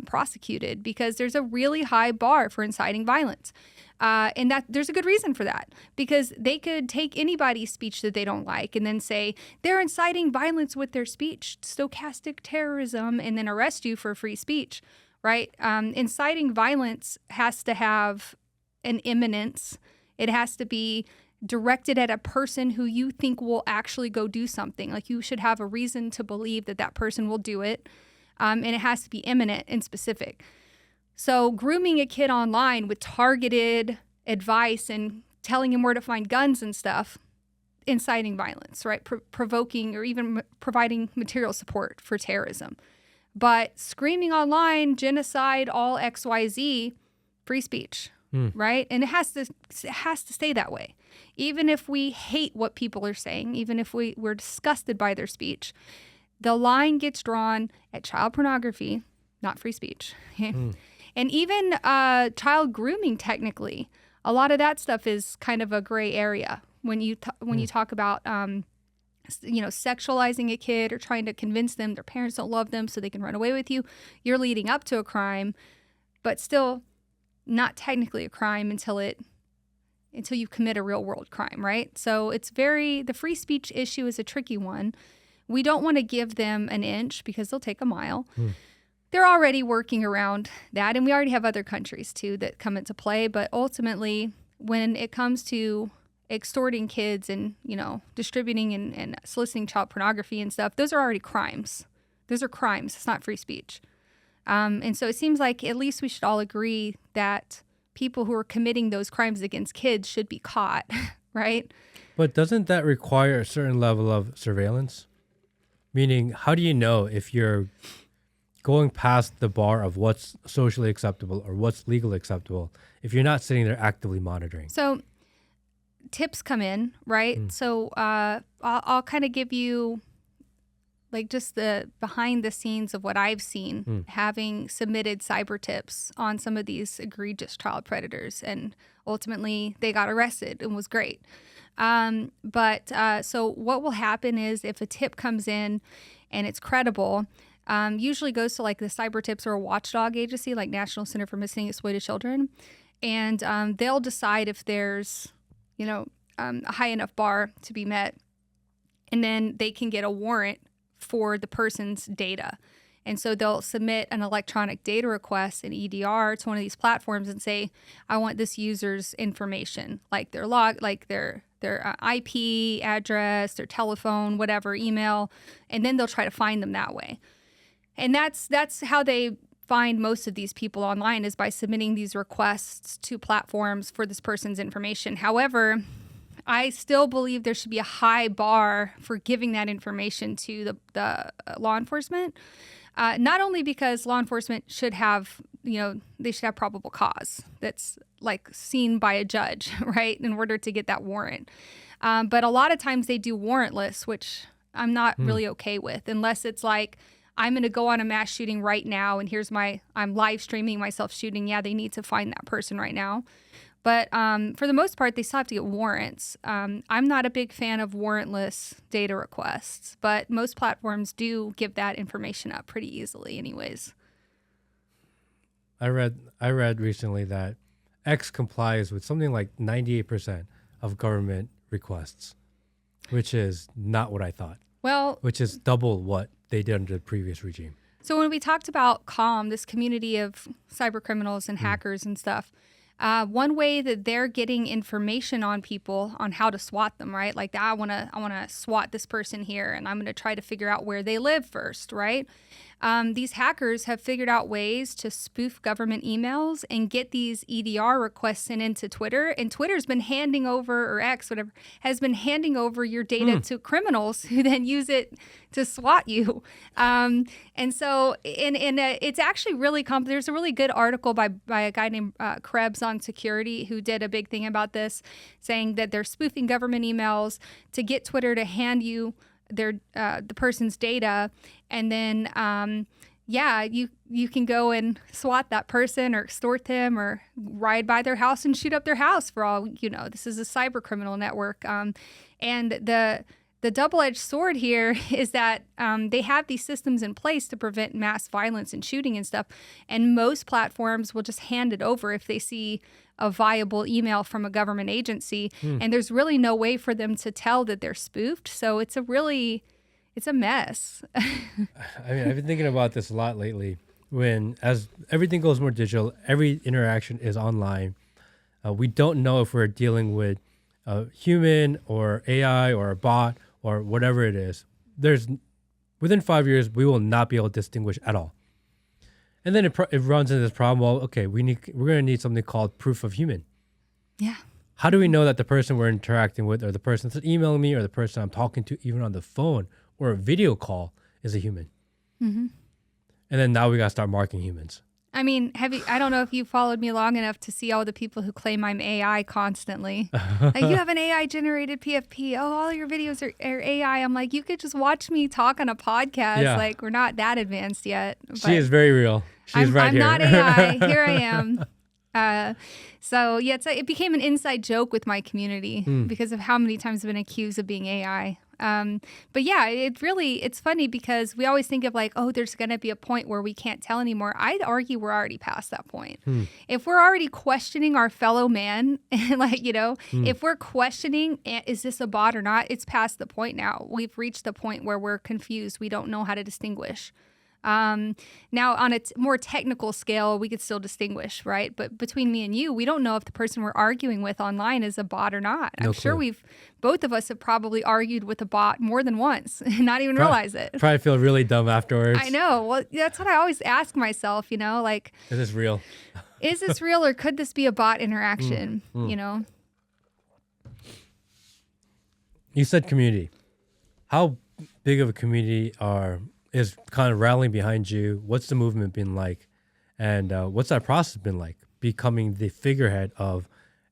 prosecuted, because there's a really high bar for inciting violence. And that there's a good reason for that, because they could take anybody's speech that they don't like and then say they're inciting violence with their speech, stochastic terrorism, and then arrest you for free speech, right? Inciting violence has to have an imminence. It has to be directed at a person who you think will actually go do something. Like, you should have a reason to believe that that person will do it. And it has to be imminent and specific. So grooming a kid online with targeted advice and telling him where to find guns and stuff, inciting violence, right? Provoking or even providing material support for terrorism. But screaming online, genocide, all XYZ, free speech, right? And it has to stay that way. Even if we hate what people are saying, even if we're disgusted by their speech, the line gets drawn at child pornography, not free speech. And even child grooming, technically, a lot of that stuff is kind of a gray area when you talk about sexualizing a kid or trying to convince them their parents don't love them so they can run away with you. You're leading up to a crime, but still not technically a crime until you commit a real world crime, right? So the free speech issue is a tricky one. We don't want to give them an inch because they'll take a mile. They're already working around that, and we already have other countries too that come into play. But ultimately, when it comes to extorting kids and distributing and soliciting child pornography and stuff, those are already crimes. Those are crimes. It's not free speech. And so it seems like at least we should all agree that people who are committing those crimes against kids should be caught, right? But doesn't that require a certain level of surveillance? Meaning, how do you know if you're going past the bar of what's socially acceptable or what's legally acceptable if you're not sitting there actively monitoring? So tips come in, right? So I'll kind of give you like just the behind the scenes of what I've seen, having submitted cyber tips on some of these egregious child predators, and ultimately they got arrested and was great. So what will happen is if a tip comes in and it's credible, usually goes to like the cyber tips or a watchdog agency like National Center for Missing and Exploited Children, and they'll decide if there's a high enough bar to be met, and then they can get a warrant for the person's data. And so they'll submit an electronic data request, an EDR, to one of these platforms and say, I want this user's information, like their their IP address, their telephone, whatever, email, and then they'll try to find them that way. And that's how they find most of these people online, is by submitting these requests to platforms for this person's information. However, I still believe there should be a high bar for giving that information to the law enforcement. Not only because law enforcement should have, they should have probable cause that's like seen by a judge, right, in order to get that warrant. But a lot of times they do warrantless, which I'm not really okay with, unless it's like, I'm going to go on a mass shooting right now and I'm live streaming myself shooting. Yeah, they need to find that person right now. But for the most part, they still have to get warrants. I'm not a big fan of warrantless data requests, but most platforms do give that information up pretty easily anyways. I read recently that X complies with something like 98% of government requests, which is not what I thought. Well, which is double what they did under the previous regime. So when we talked about CALM, this community of cyber criminals and hackers and stuff, one way that they're getting information on people on how to SWAT them, right? Like, I want to SWAT this person here, and I'm going to try to figure out where they live first, right? These hackers have figured out ways to spoof government emails and get these EDR requests sent into Twitter. And Twitter's been handing over, or X, whatever, has been handing over your data to criminals who then use it to SWAT you. And so it's actually really there's a really good article by a guy named Krebs on security who did a big thing about this, saying that they're spoofing government emails to get Twitter to hand you the person's data, and then yeah, you can go and SWAT that person or extort them or ride by their house and shoot up their house for all you know. This is a cyber criminal network. And the double-edged sword here is that they have these systems in place to prevent mass violence and shooting and stuff. And most platforms will just hand it over if they see a viable email from a government agency. And there's really no way for them to tell that they're spoofed. So it's a mess. I mean, I've been thinking about this a lot lately. As everything goes more digital, every interaction is online. We don't know if we're dealing with a human or AI or a bot or whatever it is. Within 5 years, we will not be able to distinguish at all. And then it runs into this problem. Well, okay, we're going to need something called proof of human. Yeah. How do we know that the person we're interacting with or the person that's emailing me or the person I'm talking to even on the phone or a video call is a human? Mm-hmm. And then now we got to start marking humans. I mean, I don't know if you followed me long enough to see all the people who claim I'm AI constantly. Like, you have an AI generated PFP. Oh, all your videos are AI. I'm like, you could just watch me talk on a podcast. Yeah. Like, we're not that advanced yet. She is very real. She's right I'm here. not AI. Here I am. So yeah, it became an inside joke with my community because of how many times I've been accused of being AI. But yeah, it's funny because we always think of like, oh, there's going to be a point where we can't tell anymore. I'd argue we're already past that point. If we're already questioning our fellow man, like, if we're questioning, is this a bot or not? It's past the point now. We've reached the point where we're confused. We don't know how to distinguish. Now, on a more technical scale, we could still distinguish, right? But between me and you, we don't know if the person we're arguing with online is a bot or not. I'm sure both of us have probably argued with a bot more than once and not even realize it. Probably feel really dumb afterwards. I know. Well, that's what I always ask myself, like, is this real? Is this real or could this be a bot interaction, You said community. How big of a community is kind of rallying behind you? What's the movement been like? And what's that process been like, becoming the figurehead of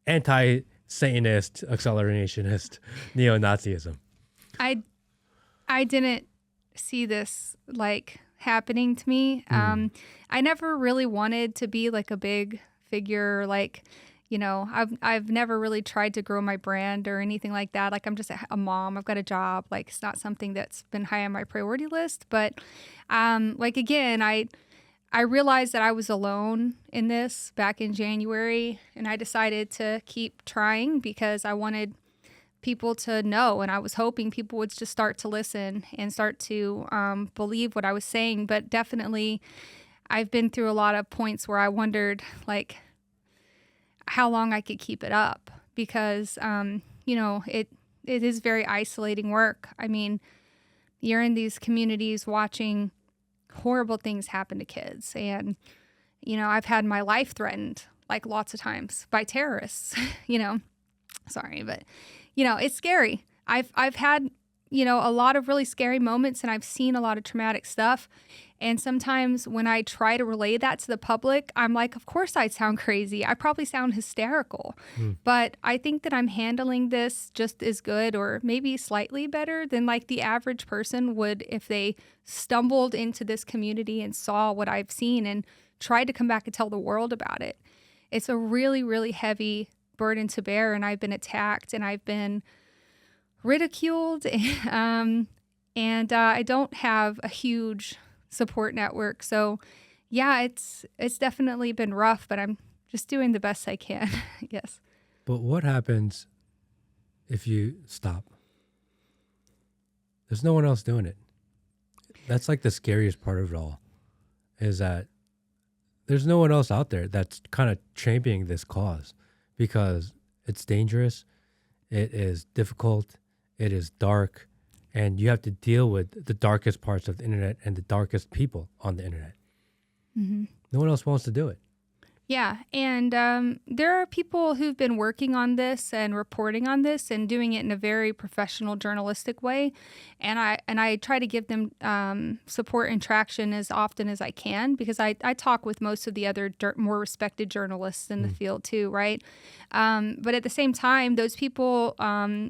anti-Satanist, accelerationist, neo-Nazism? I didn't see this like happening to me. I never really wanted to be like a big figure, like, I've never really tried to grow my brand or anything like that. Like, I'm just a mom. I've got a job. Like, it's not something that's been high on my priority list. But, again, I realized that I was alone in this back in January, and I decided to keep trying because I wanted people to know, and I was hoping people would just start to listen and start to believe what I was saying. But definitely, I've been through a lot of points where I wondered, like, how long I could keep it up because, it is very isolating work. I mean, you're in these communities watching horrible things happen to kids. And, I've had my life threatened like lots of times by terrorists, sorry, but, it's scary. I've had, a lot of really scary moments and I've seen a lot of traumatic stuff. And sometimes when I try to relay that to the public, I'm like, of course I sound crazy. I probably sound hysterical. But I think that I'm handling this just as good or maybe slightly better than like the average person would if they stumbled into this community and saw what I've seen and tried to come back and tell the world about it. It's a really, really heavy burden to bear. And I've been attacked and I've been ridiculed. And I don't have a huge support network. So yeah, it's definitely been rough, but I'm just doing the best I can, I guess. But what happens if you stop? There's no one else doing it. That's like the scariest part of it all, is that there's no one else out there that's kind of championing this cause because it's dangerous, it is difficult, it is dark, and you have to deal with the darkest parts of the internet and the darkest people on the internet. No one else wants to do it. Yeah, and there are people who've been working on this and reporting on this and doing it in a very professional, journalistic way. And I try to give them support and traction as often as I can because I talk with most of the other more respected journalists in the field too, right? But at the same time, those people,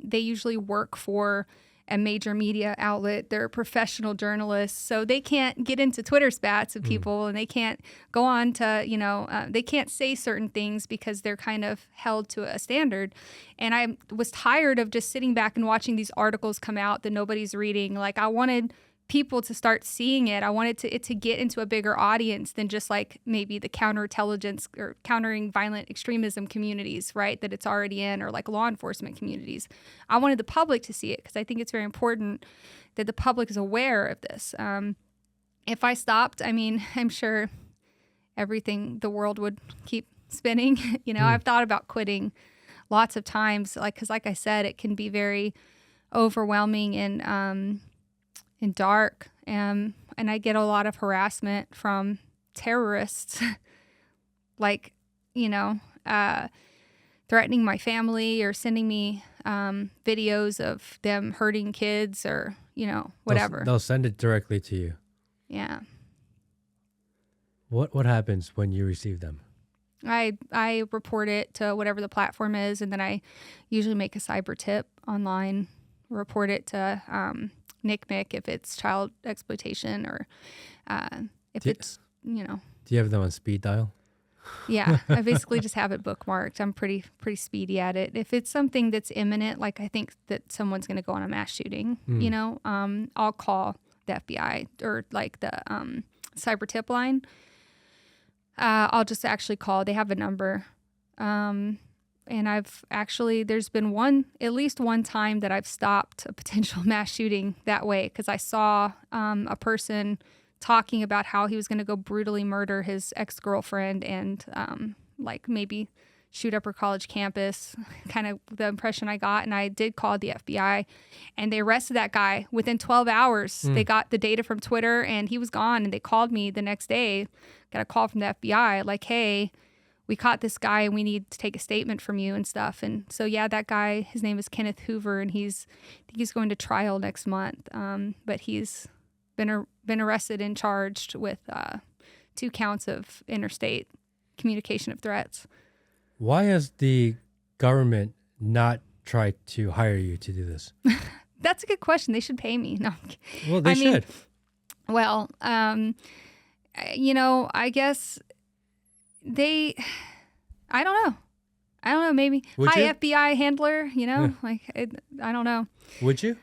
they usually work for a major media outlet. They're professional journalists, so they can't get into Twitter spats with people, and they can't go on to, they can't say certain things because they're kind of held to a standard. And I was tired of just sitting back and watching these articles come out that nobody's reading. Like, I wanted people to start seeing it. I wanted it to get into a bigger audience than just like maybe the counterintelligence or countering violent extremism communities, right, that it's already in, or like law enforcement communities. I wanted the public to see it because I think it's very important that the public is aware of this. If I stopped, I mean, I'm sure the world would keep spinning. I've thought about quitting lots of times, because like I said, it can be very overwhelming and dark, and I get a lot of harassment from terrorists, threatening my family or sending me videos of them hurting kids or whatever. They'll send it directly to you. Yeah. What happens when you receive them? I report it to whatever the platform is, and then I usually make a cyber tip online, report it to NCMEC if it's child exploitation, or if it's. Do you have them on speed dial? Yeah, I basically just have it bookmarked. I'm pretty speedy at it. If it's something that's imminent, like I think that someone's going to go on a mass shooting, I'll call the FBI or like the cyber tip line. I'll just actually call. They have a number. And there's been at least one time that I've stopped a potential mass shooting that way, because I saw a person talking about how he was going to go brutally murder his ex-girlfriend and maybe shoot up her college campus, kind of the impression I got. And I did call the FBI, and they arrested that guy within 12 hours. They got the data from Twitter, and he was gone. And they called me the next day, got a call from the FBI like, hey, we caught this guy and we need to take a statement from you and stuff. And so, yeah, that guy, his name is Kenneth Hoover, and I think he's going to trial next month. But he's been arrested and charged with 2 counts of interstate communication of threats. Why has the government not tried to hire you to do this? That's a good question. They should pay me. No. Well, they should. Well, I guess I don't know, maybe. Would Hi, you? FBI handler, I don't know. Would you?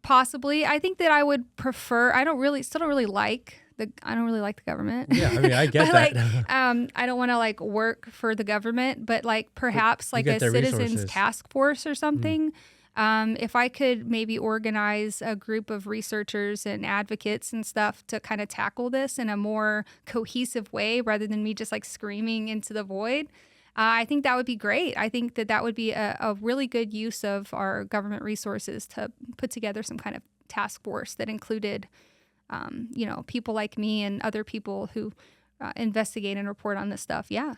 Possibly. I think that I would prefer, I don't really like the government. Yeah, I mean, I get that. I don't want to work for the government, but perhaps a citizens resources. task force or something. If I could maybe organize a group of researchers and advocates and stuff to kind of tackle this in a more cohesive way rather than me just screaming into the void, I think that would be great. I think that would be a really good use of our government resources to put together some kind of task force that included people like me and other people who investigate and report on this stuff. Yeah.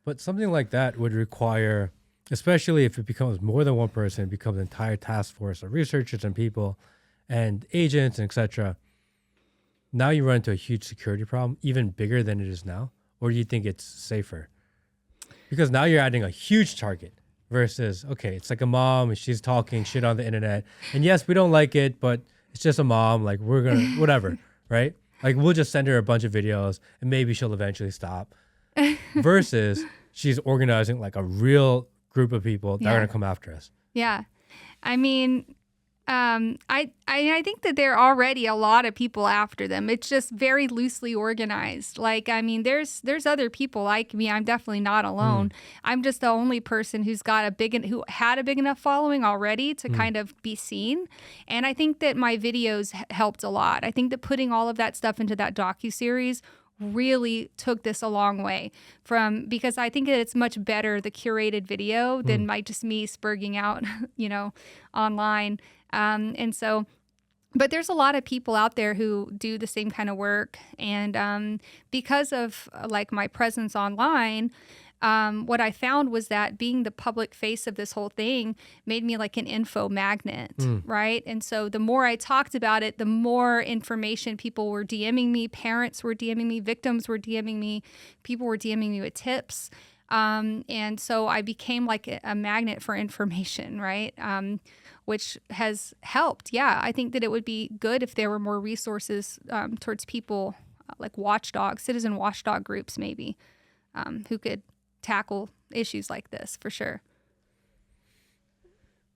But something like that would require, especially if it becomes more than one person, it becomes an entire task force of researchers and people and agents and etc. Now you run into a huge security problem, even bigger than it is now. Or do you think it's safer? Because now you're adding a huge target versus, okay, it's like a mom and she's talking shit on the internet. And yes, we don't like it, but it's just a mom. We're going to, whatever, right? We'll just send her a bunch of videos and maybe she'll eventually stop. Versus she's organizing a real group of people that are going to come after us. Yeah. I mean, I think that there are already a lot of people after them. It's just very loosely organized. There's other people like me. I'm definitely not alone. I'm just the only person who had a big enough following already to kind of be seen. And I think that my videos helped a lot. I think that putting all of that stuff into that docuseries really took this a long way because I think that it's much better, the curated video, than just me spurging out, online. But there's a lot of people out there who do the same kind of work. And because of my presence online, what I found was that being the public face of this whole thing made me like an info magnet, right? And so the more I talked about it, the more information people were DMing me, parents were DMing me, victims were DMing me, people were DMing me with tips. And so I became like a magnet for information, right? Which has helped. Yeah, I think that it would be good if there were more resources towards people like watchdog, citizen watchdog groups maybe, who could tackle issues like this for sure.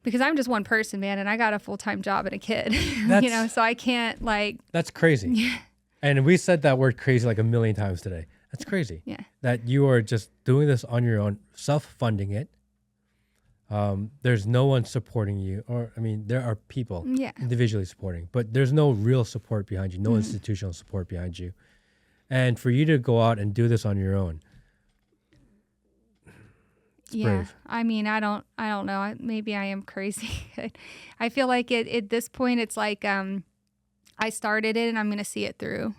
Because I'm just one person, man, and I got a full-time job and a kid, so I can't like. That's crazy. Yeah. And we said that word crazy like a million times today. That's crazy. Yeah. That you are just doing this on your own, self-funding it. There's no one supporting you, or there are people individually supporting, but there's no real support behind you, no institutional support behind you. And for you to go out and do this on your own, it's brave. I don't know. Maybe I am crazy. I feel like at this point, it's like I started it and I'm going to see it through,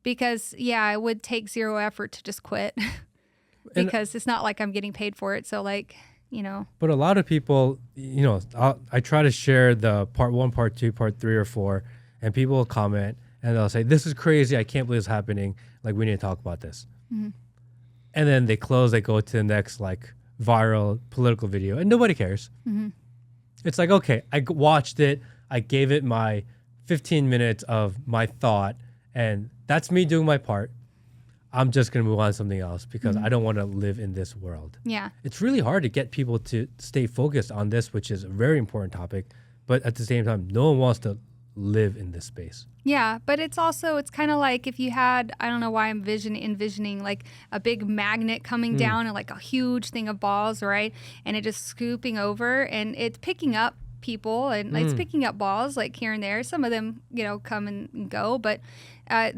because it would take zero effort to just quit because it's not like I'm getting paid for it. So But a lot of people, I try to share the part 1, part 2, part 3 or 4, and people will comment and they'll say, "This is crazy. I can't believe it's happening. Like, we need to talk about this." Mm-hmm. And then they go to the next viral political video and nobody cares. Mm-hmm. It's like, okay, I watched it. I gave it my 15 minutes of my thought, and that's me doing my part. I'm just going to move on to something else because I don't want to live in this world. Yeah. It's really hard to get people to stay focused on this, which is a very important topic. But at the same time, no one wants to live in this space. Yeah, but it's kind of like if you had, I don't know why I'm envisioning like a big magnet coming down and like a huge thing of balls, right? And it just scooping over and it's picking up people and it's picking up balls like here and there. Some of them, come and go, but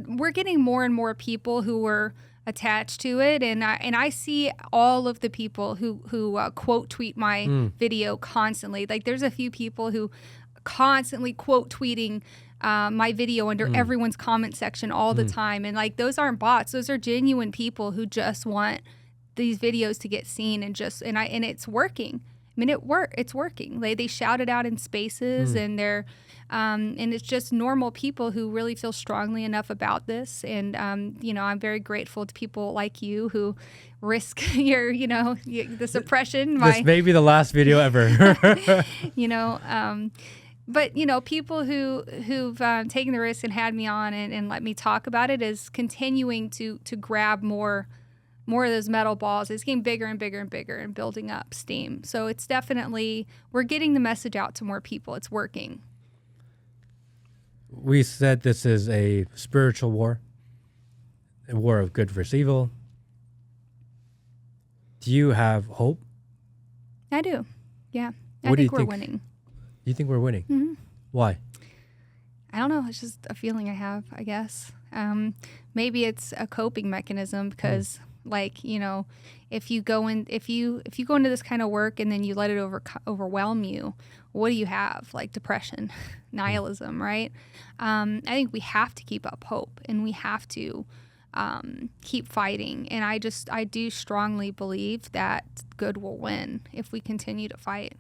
we're getting more and more people who were attached to it, and I see all of the people who quote tweet my video constantly. Like there's a few people who constantly quote tweeting my video under everyone's comment section all the time, and like those aren't bots; those are genuine people who just want these videos to get seen, and it's working. It's working. They shout it out in spaces, and they're, and it's just normal people who really feel strongly enough about this. And, I'm very grateful to people like you who risk the suppression. This may be the last video ever. But, people who've taken the risk and had me on and let me talk about it is continuing to grab more of those metal balls. It's getting bigger and bigger and bigger and building up steam. So it's definitely, we're getting the message out to more people. It's working. We said this is a spiritual war, a war of good versus evil. Do you have hope? I do. Yeah. I think we're winning. You think we're winning? Mm-hmm. Why? I don't know. It's just a feeling I have, I guess. Maybe it's a coping mechanism because if you go into this kind of work and then you let it overwhelm you, what do you have? Like depression, nihilism, right? I think we have to keep up hope and we have to keep fighting. And I do strongly believe that good will win if we continue to fight.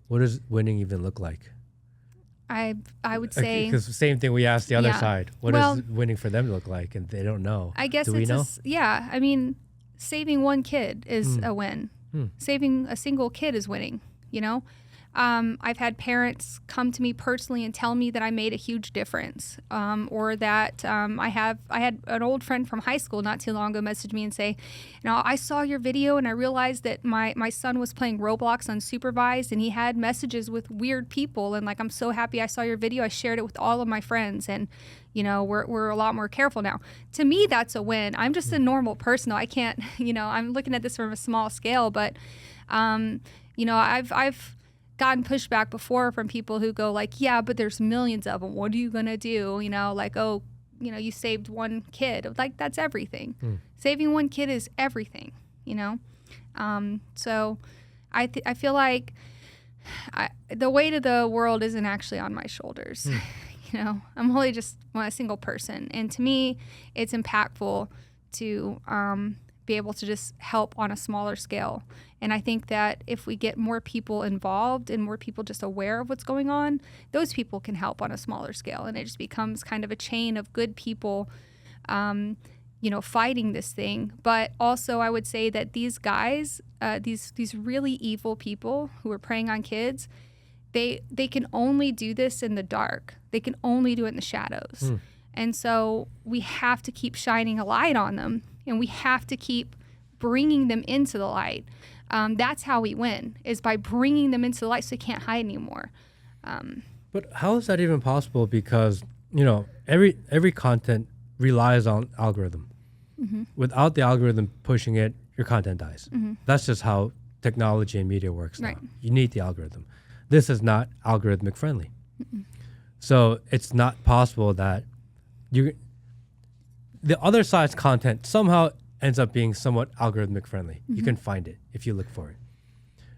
What does winning even look like? I would say, because the same thing we asked the other side. What does winning for them look like? And they don't know. I guess Do we know? Saving one kid is a win. Saving a single kid is winning. I've had parents come to me personally and tell me that I made a huge difference, or that I had an old friend from high school not too long ago message me and say, I saw your video and I realized that my son was playing Roblox unsupervised and he had messages with weird people, and I'm so happy I saw your video. I shared it with all of my friends, and we're a lot more careful now. To me, that's a win. I'm just a normal person. I can't, I'm looking at this from a small scale, but I've gotten pushback before from people who go yeah, but there's millions of them. What are you going to do? You saved one kid. That's everything. Saving one kid is everything, So I feel like the weight of the world isn't actually on my shoulders. I'm only just a single person. And to me, it's impactful to be able to just help on a smaller scale. And I think that if we get more people involved and more people just aware of what's going on, those people can help on a smaller scale. And it just becomes kind of a chain of good people, fighting this thing. But also I would say that these guys, these really evil people who are preying on kids, they can only do this in the dark. They can only do it in the shadows. And so we have to keep shining a light on them, and we have to keep bringing them into the light. That's how we win, is by bringing them into the light so they can't hide anymore. But how is that even possible? Because, every content relies on algorithm. Without the algorithm pushing it, your content dies. That's just how technology and media works now. Right. You need the algorithm. This is not algorithmic friendly. So it's not possible that the other side's content somehow ends up being somewhat algorithmic friendly. You can find it if you look for it.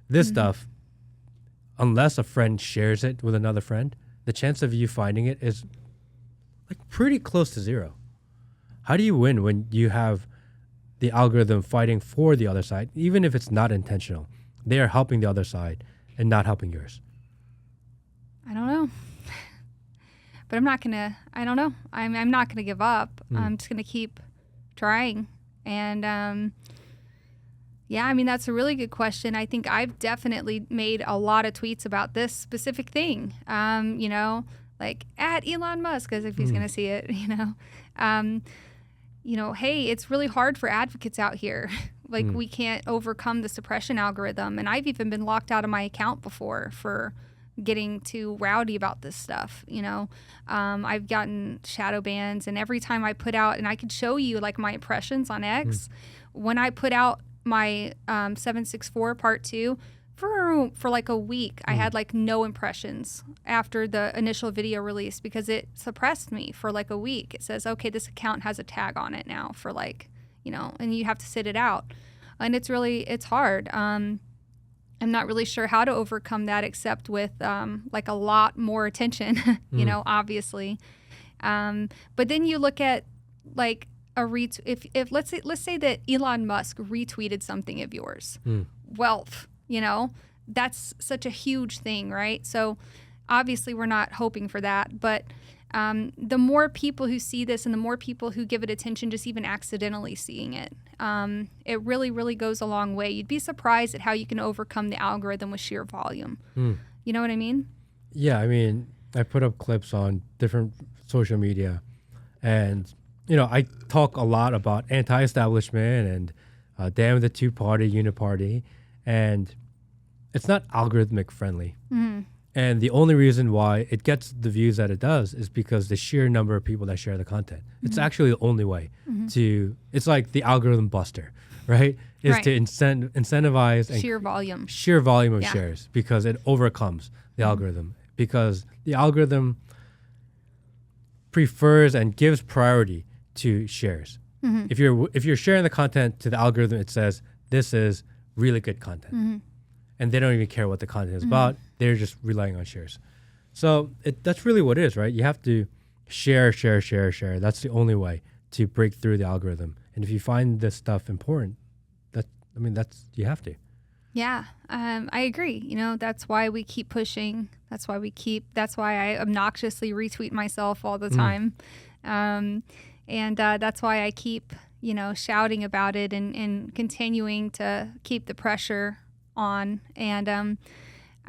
This stuff, unless a friend shares it with another friend, the chance of you finding it is like pretty close to zero. How do you win when you have the algorithm fighting for the other side, even if it's not intentional? They are helping the other side and not helping yours. I don't know. But I'm not gonna give up. I'm just gonna keep trying. And that's a really good question. I think I've definitely made a lot of tweets about this specific thing. Like at Elon Musk, as if he's gonna see it. Hey, it's really hard for advocates out here. We can't overcome the suppression algorithm. And I've even been locked out of my account before for getting too rowdy about this stuff. I've gotten shadow bans, and every time I put out, and I could show you like my impressions on X, when I put out my 764 part 2 for like a week, I had like no impressions after the initial video release because it suppressed me for like a week. It says, okay, this account has a tag on it now for and you have to sit it out. And it's hard. I'm not really sure how to overcome that except with like a lot more attention, obviously. But then you look at like if let's say that Elon Musk retweeted something of yours. Well, that's such a huge thing, right? So obviously we're not hoping for that, but the more people who see this and the more people who give it attention, just even accidentally seeing it, it really, really goes a long way. You'd be surprised at how you can overcome the algorithm with sheer volume. You know what I mean? Yeah, I put up clips on different social media, and I talk a lot about anti-establishment and damn the two-party uniparty, and it's not algorithmic friendly. And the only reason why it gets the views that it does is because the sheer number of people that share the content. It's actually the only way it's like the algorithm buster, right? To incentivize and sheer volume of shares, because it overcomes the algorithm, because the algorithm prefers and gives priority to shares. If you're sharing the content to the algorithm, it says this is really good content. And they don't even care what the content is about. They're just relying on shares. So that's really what it is, right? You have to share. That's the only way to break through the algorithm. And if you find this stuff important, you have to. Yeah, I agree. That's why we keep pushing. That's why I obnoxiously retweet myself all the time. And that's why I keep, shouting about it and continuing to keep the pressure on. And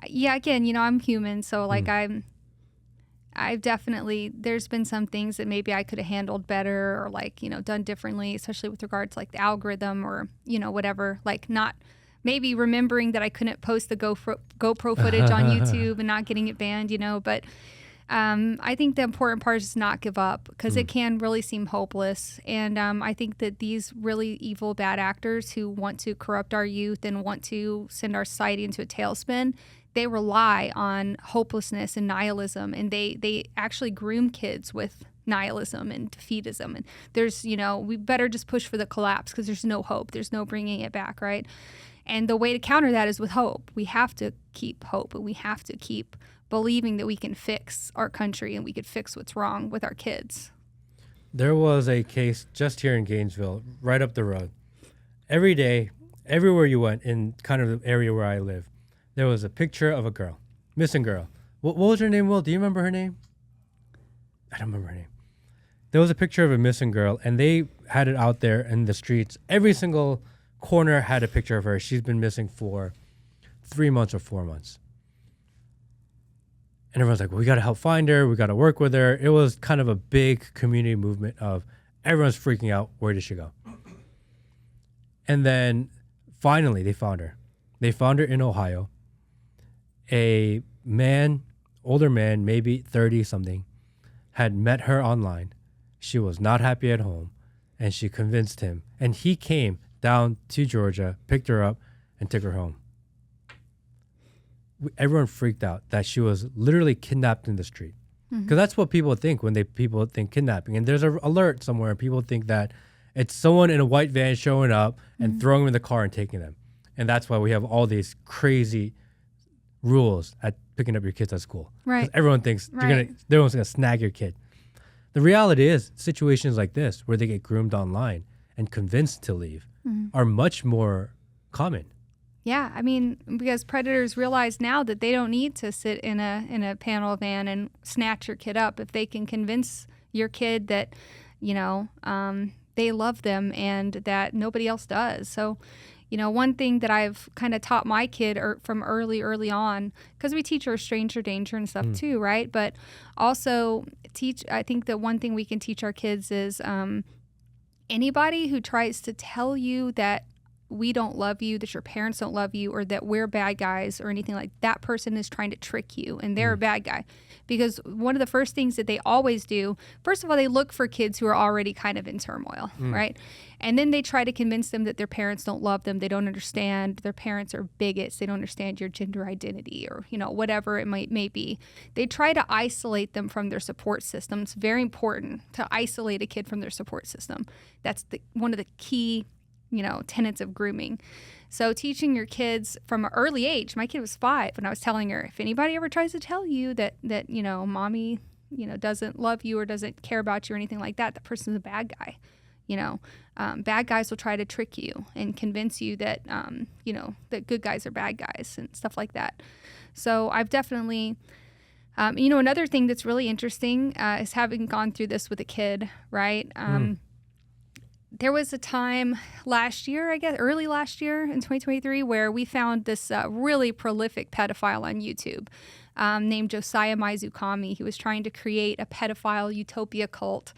again, I'm human, so like I've definitely, there's been some things that maybe I could have handled better or like, done differently, especially with regards to like the algorithm or, whatever, like not maybe remembering that I couldn't post the GoPro footage on YouTube and not getting it banned, but I think the important part is to not give up, because it can really seem hopeless. And I think that these really evil, bad actors who want to corrupt our youth and want to send our society into a tailspin, they rely on hopelessness and nihilism, and they actually groom kids with nihilism and defeatism. And there's, we better just push for the collapse because there's no hope. There's no bringing it back, right? And the way to counter that is with hope. We have to keep hope, and we have to keep believing that we can fix our country and we could fix what's wrong with our kids. There was a case just here in Gainesville, right up the road. Every day, everywhere you went in kind of the area where I live, there was a picture of a girl, missing girl. What was her name, Will? Do you remember her name? I don't remember her name. there was a picture of a missing girl, and they had it out there in the streets. Every single corner had a picture of her. She's been missing for 3 months or 4 months. And everyone's like, well, we got to help find her. We got to work with her. It was kind of a big community movement of everyone's freaking out. Where did she go? And then finally they found her. They found her in Ohio. A man, older man, maybe 30 something, had met her online. She was not happy at home, and she convinced him. And he came down to Georgia, picked her up, and took her home. Everyone freaked out that she was literally kidnapped in the street. Because that's what people think when people think kidnapping. And there's an alert somewhere, and people think that it's someone in a white van showing up and throwing them in the car and taking them. And that's why we have all these crazy rules at picking up your kids at school. Right. Because everyone thinks everyone's going to snag your kid. The reality is situations like this, where they get groomed online and convinced to leave, are much more common. Yeah, I mean, because predators realize now that they don't need to sit in a panel van and snatch your kid up if they can convince your kid that, they love them and that nobody else does. So, one thing that I've kind of taught my kid from early on, because we teach her stranger danger and stuff too, right? But also I think that one thing we can teach our kids is anybody who tries to tell you that we don't love you, that your parents don't love you, or that we're bad guys or anything like that, person is trying to trick you and they're a bad guy. Because one of the first things that they always do, first of all, they look for kids who are already kind of in turmoil, right? And then they try to convince them that their parents don't love them. They don't understand. Their parents are bigots. They don't understand your gender identity or, whatever it may be. They try to isolate them from their support system. It's very important to isolate a kid from their support system. That's one of the key tenets of grooming. So teaching your kids from an early age, my kid was 5 and I was telling her, if anybody ever tries to tell you that mommy, doesn't love you or doesn't care about you or anything like that, that person's a bad guy. Bad guys will try to trick you and convince you that, that good guys are bad guys and stuff like that. So I've definitely, another thing that's really interesting is having gone through this with a kid, right? There was a time last year, I guess, early last year in 2023, where we found this really prolific pedophile on YouTube named Josiah Maizukami. He was trying to create a pedophile utopia cult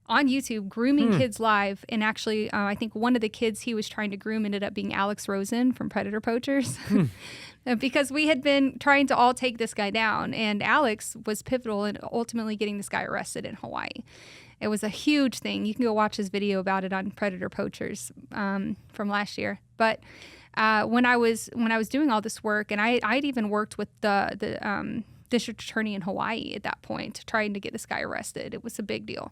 on YouTube, grooming kids live. And actually, I think one of the kids he was trying to groom ended up being Alex Rosen from Predator Poachers. Because we had been trying to all take this guy down. And Alex was pivotal in ultimately getting this guy arrested in Hawaii. It was a huge thing. You can go watch his video about it on Predator Poachers from last year. But when I was doing all this work, and I'd even worked with the district attorney in Hawaii at that point, trying to get this guy arrested. It was a big deal.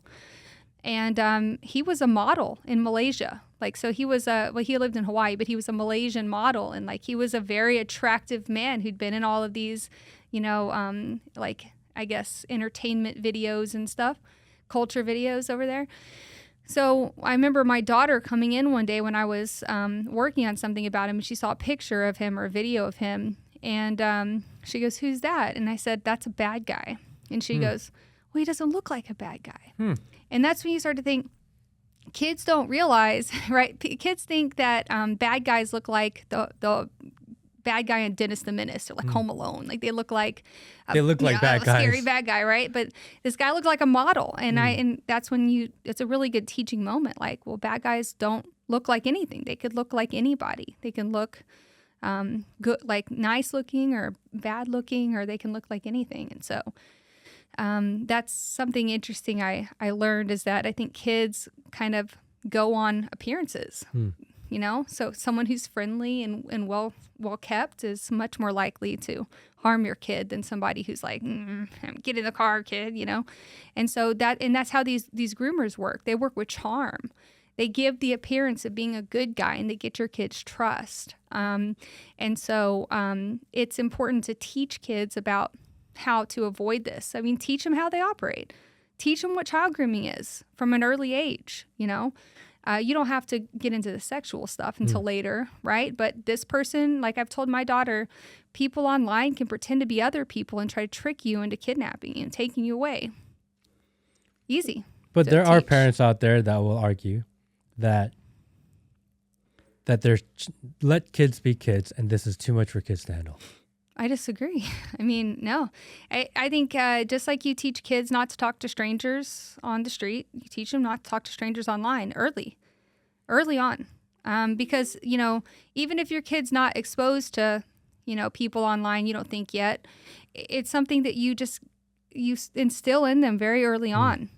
And he was a model in Malaysia. So he was he lived in Hawaii, but he was a Malaysian model, and he was a very attractive man who'd been in all of these, I guess entertainment videos and stuff. Culture videos over there. So I remember my daughter coming in one day when I was working on something about him, and she saw a picture of him or a video of him, and she goes, "Who's that?" And I said, "That's a bad guy." And she goes, "Well, he doesn't look like a bad guy." And that's when you start to think, kids don't realize, right? Kids think that bad guys look like the bad guy in Dennis the Menace or Home Alone. They look like bad guys. Scary bad guy, right? But this guy looked like a model, and that's when it's a really good teaching moment. Well, bad guys don't look like anything. They could look like anybody. They can look good, nice looking or bad looking, or they can look like anything. And so that's something interesting I learned, is that I think kids kind of go on appearances. So someone who's friendly and well kept is much more likely to harm your kid than somebody who's get in the car, kid, And so that's how these groomers work. They work with charm. They give the appearance of being a good guy, and they get your kids' trust. And so it's important to teach kids about how to avoid this. I mean, teach them how they operate. Teach them what child grooming is from an early age, You don't have to get into the sexual stuff until later, right? But this person, I've told my daughter, people online can pretend to be other people and try to trick you into kidnapping you and taking you away. Easy. But to there are teach. parents out there that will argue that there's let kids be kids, and this is too much for kids to handle. I disagree. I mean, no. I think just like you teach kids not to talk to strangers on the street, you teach them not to talk to strangers online early on. Because, even if your kid's not exposed to, people online, you don't think yet, it's something that you instill in them very early on.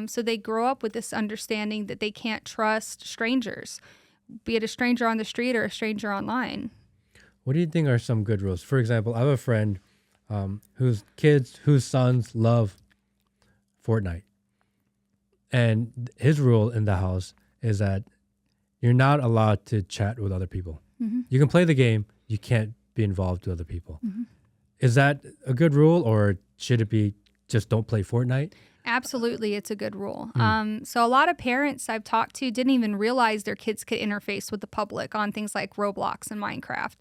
So they grow up with this understanding that they can't trust strangers, be it a stranger on the street or a stranger online. What do you think are some good rules? For example, I have a friend whose sons love Fortnite. And his rule in the house is that you're not allowed to chat with other people. Mm-hmm. You can play the game, you can't be involved with other people. Mm-hmm. Is that a good rule, or should it be just don't play Fortnite? Absolutely, it's a good rule. So a lot of parents I've talked to didn't even realize their kids could interface with the public on things like Roblox and Minecraft.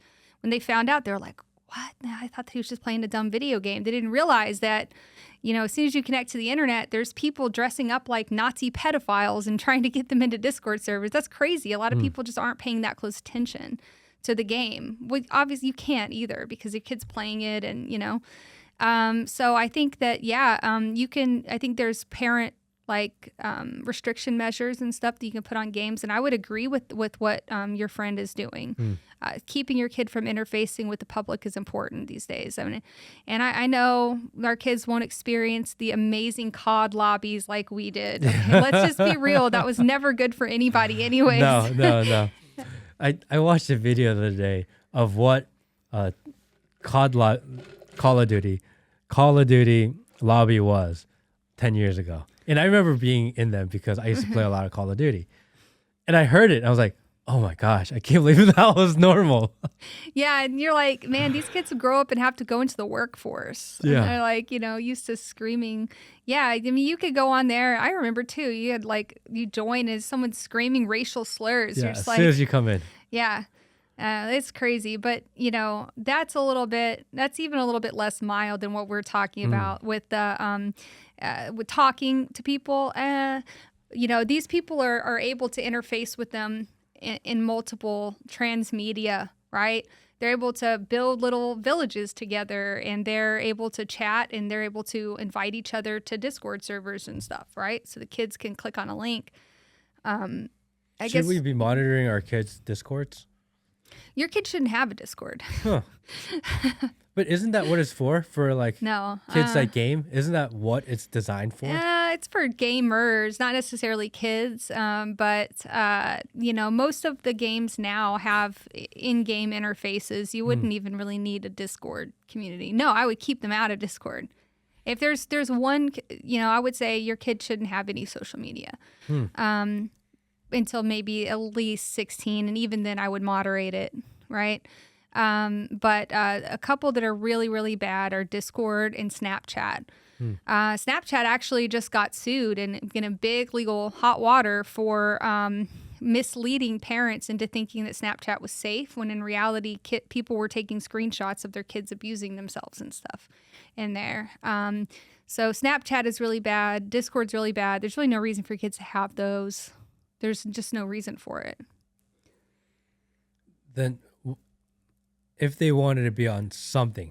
When they found out, they're like, what? I thought that he was just playing a dumb video game. They didn't realize that, as soon as you connect to the internet, there's people dressing up like Nazi pedophiles and trying to get them into Discord servers. That's crazy. A lot of people just aren't paying that close attention to the game. Well, obviously, you can't either because your kid's playing it and, so I think that, you can, I think there's parent restriction measures and stuff that you can put on games. And I would agree with what your friend is doing. Keeping your kid from interfacing with the public is important these days. I mean, and I know our kids won't experience the amazing COD lobbies like we did. Okay, let's just be real. That was never good for anybody anyways. No. I watched a video the other day of what Call of Duty lobby was 10 years ago. And I remember being in them because I used to play a lot of Call of Duty. And I heard it and I was like, oh my gosh, I can't believe that was normal. Yeah, and you're like, man, these kids grow up and have to go into the workforce. Yeah. And they're like, used to screaming. Yeah, I mean, you could go on there. I remember too, you had you join as someone screaming racial slurs. Yeah, You're just as soon as you come in. Yeah. It's crazy, but that's even a little bit less mild than what we're talking about with the with talking to people. These people are able to interface with them in multiple transmedia, right? They're able to build little villages together, and they're able to chat, and they're able to invite each other to Discord servers and stuff, right? So the kids can click on a link. Should we be monitoring our kids' Discords? Your kid shouldn't have a Discord. Huh. But isn't that what it's for? For no, kids that game? Isn't that what it's designed for? It's for gamers, not necessarily kids. But most of the games now have in-game interfaces. You wouldn't even really need a Discord community. No, I would keep them out of Discord. If there's one, I would say your kid shouldn't have any social media. Until maybe at least 16, and even then I would moderate it, right? But a couple that are really, really bad are Discord and Snapchat. Snapchat actually just got sued and in a big legal hot water for misleading parents into thinking that Snapchat was safe, when in reality people were taking screenshots of their kids abusing themselves and stuff in there. So Snapchat is really bad. Discord's really bad. There's really no reason for kids to have those. There's just no reason for it. Then if they wanted to be on something,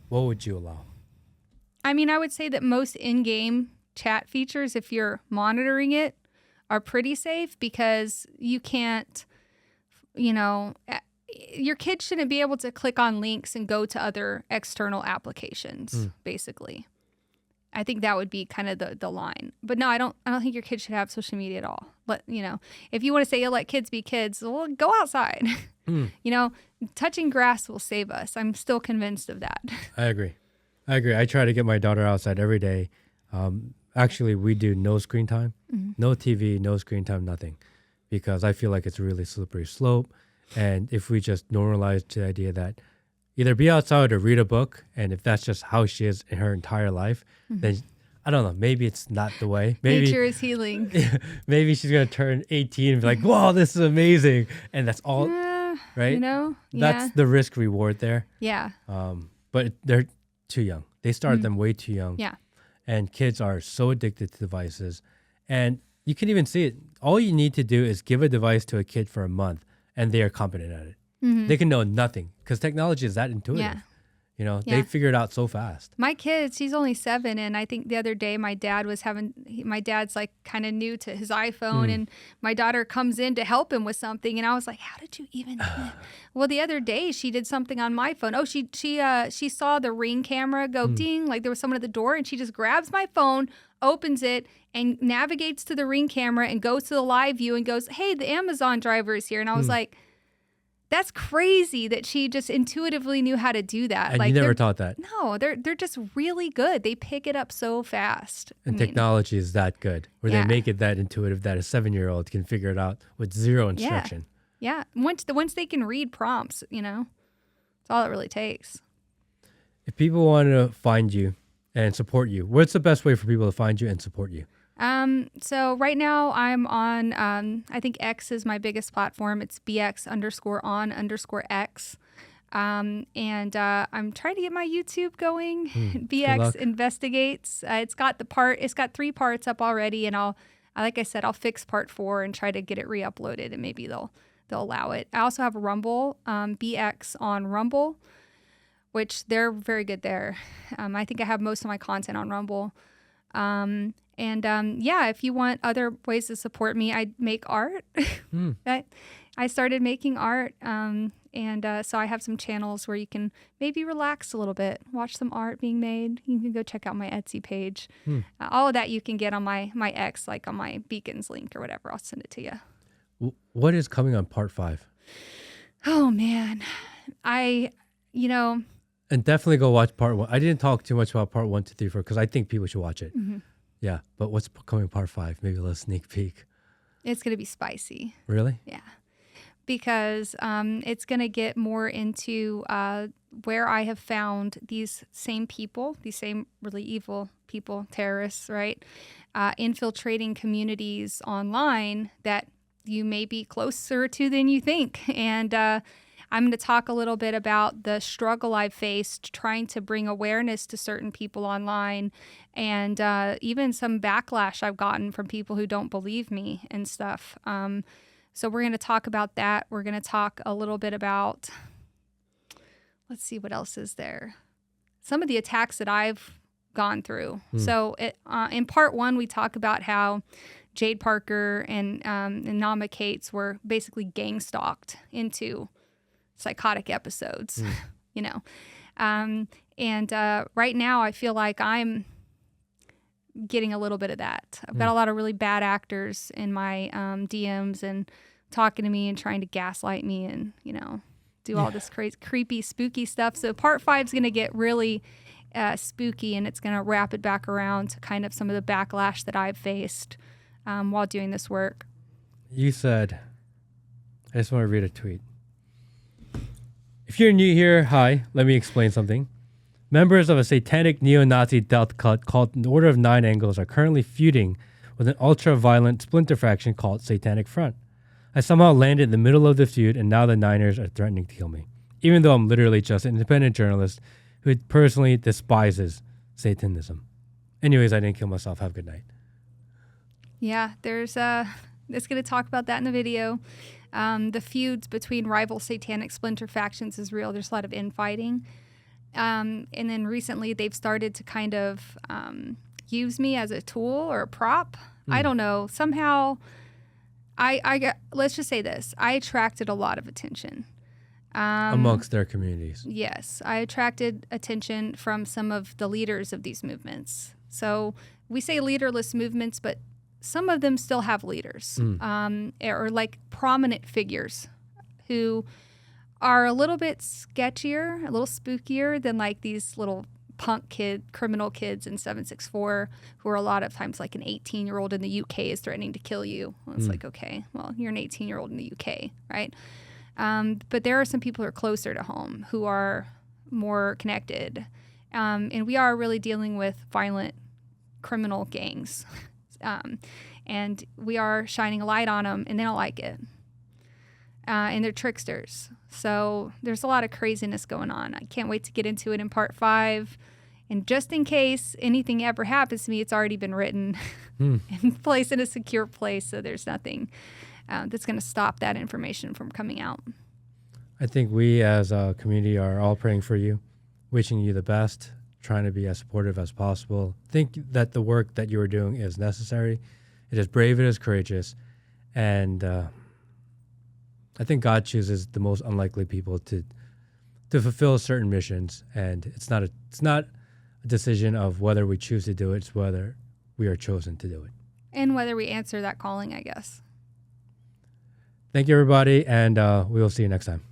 what would you allow? I mean, I would say that most in-game chat features, if you're monitoring it, are pretty safe, because you can't, your kids shouldn't be able to click on links and go to other external applications, basically. I think that would be kind of the line. But no, I don't think your kids should have social media at all. But, if you want to say you'll let kids be kids, well, go outside. Touching grass will save us. I'm still convinced of that. I agree. I try to get my daughter outside every day. Actually, we do no screen time, no TV, no screen time, nothing, because I feel like it's a really slippery slope. And if we just normalize the idea that either be outside or read a book, and if that's just how she is in her entire life, then I don't know, maybe it's not the way. Maybe nature is healing. Maybe she's going to turn 18 and be like, wow, this is amazing. And that's all, right? That's the risk reward there. Yeah. But they're too young. They started them way too young. Yeah. And kids are so addicted to devices. And you can even see it. All you need to do is give a device to a kid for a month and they are competent at it. They can know nothing because technology is that intuitive. Yeah. You know, they figure it out so fast. My kids, he's only 7, and I think the other day my dad's like kind of new to his iPhone, and my daughter comes in to help him with something, and I was like, "How did you even do that?" Well, the other day she did something on my phone. Oh, she saw the Ring camera go ding, like there was someone at the door, and she just grabs my phone, opens it, and navigates to the Ring camera and goes to the live view and goes, "Hey, the Amazon driver is here," and I was like, that's crazy that she just intuitively knew how to do that. And like, you never taught that. No, they're just really good. They pick it up so fast. And technology is that good, where they make it that intuitive that a 7-year-old can figure it out with zero instruction. Yeah. Once they can read prompts, that's all it really takes. If people want to find you and support you, what's the best way for people to find you and support you? So right now I'm on, I think X is my biggest platform. It's BX_on_X. And I'm trying to get my YouTube going. BX Investigates. It's got 3 parts up already, and like I said, I'll fix part 4 and try to get it re-uploaded, and maybe they'll allow it. I also have a Rumble, BX on Rumble, which they're very good there. I think I have most of my content on Rumble. If you want other ways to support me, I make art. I started making art. So I have some channels where you can maybe relax a little bit, watch some art being made. You can go check out my Etsy page. All of that you can get on my X, like on my Beacons link or whatever. I'll send it to you. What is coming on part 5? Oh man. And definitely go watch part 1. I didn't talk too much about part 1, 2, 3, 4 because I think people should watch it. Yeah, but what's coming part 5? Maybe a little sneak peek. It's going to be spicy. Really? Yeah. Because it's going to get more into where I have found these same people, these same really evil people, terrorists, right? Infiltrating communities online that you may be closer to than you think. And I'm going to talk a little bit about the struggle I've faced trying to bring awareness to certain people online, and even some backlash I've gotten from people who don't believe me and stuff. So we're going to talk about that. We're going to talk a little bit about, let's see, what else is there? Some of the attacks that I've gone through. So in part 1, we talk about how Jade Parker and Nama Cates were basically gang stalked into psychotic episodes, right now I feel like I'm getting a little bit of that. I've got a lot of really bad actors in my DMs and talking to me and trying to gaslight me and do all this crazy, creepy, spooky stuff. So part 5 is going to get really spooky, and it's going to wrap it back around to kind of some of the backlash that I've faced while doing this work. You said, I just want to read a tweet. If you're new here, hi, let me explain something. Members of a satanic neo-Nazi death cult called the Order of Nine Angles are currently feuding with an ultra-violent splinter faction called Satanic Front. I somehow landed in the middle of the feud, and now the Niners are threatening to kill me, even though I'm literally just an independent journalist who personally despises Satanism. Anyways, I didn't kill myself. Have a good night. Yeah, it's going to talk about that in the video. The feuds between rival satanic splinter factions is real. There's a lot of infighting. And then recently they've started to kind of use me as a tool or a prop. I don't know. Somehow I got, let's just say this. I attracted a lot of attention. Amongst their communities. Yes. I attracted attention from some of the leaders of these movements. So we say leaderless movements, but some of them still have leaders, or like prominent figures who are a little bit sketchier, a little spookier than like these little criminal kids in 764 who are a lot of times like an 18-year-old in the UK is threatening to kill you. Well, it's like, okay, well, you're an 18-year-old in the UK, right? But there are some people who are closer to home who are more connected. And we are really dealing with violent criminal gangs. And we are shining a light on them, and they don't like it. And they're tricksters. So there's a lot of craziness going on. I can't wait to get into it in part 5. And just in case anything ever happens to me, it's already been written and placed in a secure place. So there's nothing that's going to stop that information from coming out. I think we as a community are all praying for you, wishing you the best, trying to be as supportive as possible. Think that the work that you are doing is necessary. It is brave, it is courageous. And I think God chooses the most unlikely people to fulfill certain missions. And it's not a decision of whether we choose to do it, it's whether we are chosen to do it. And whether we answer that calling, I guess. Thank you, everybody, and we will see you next time.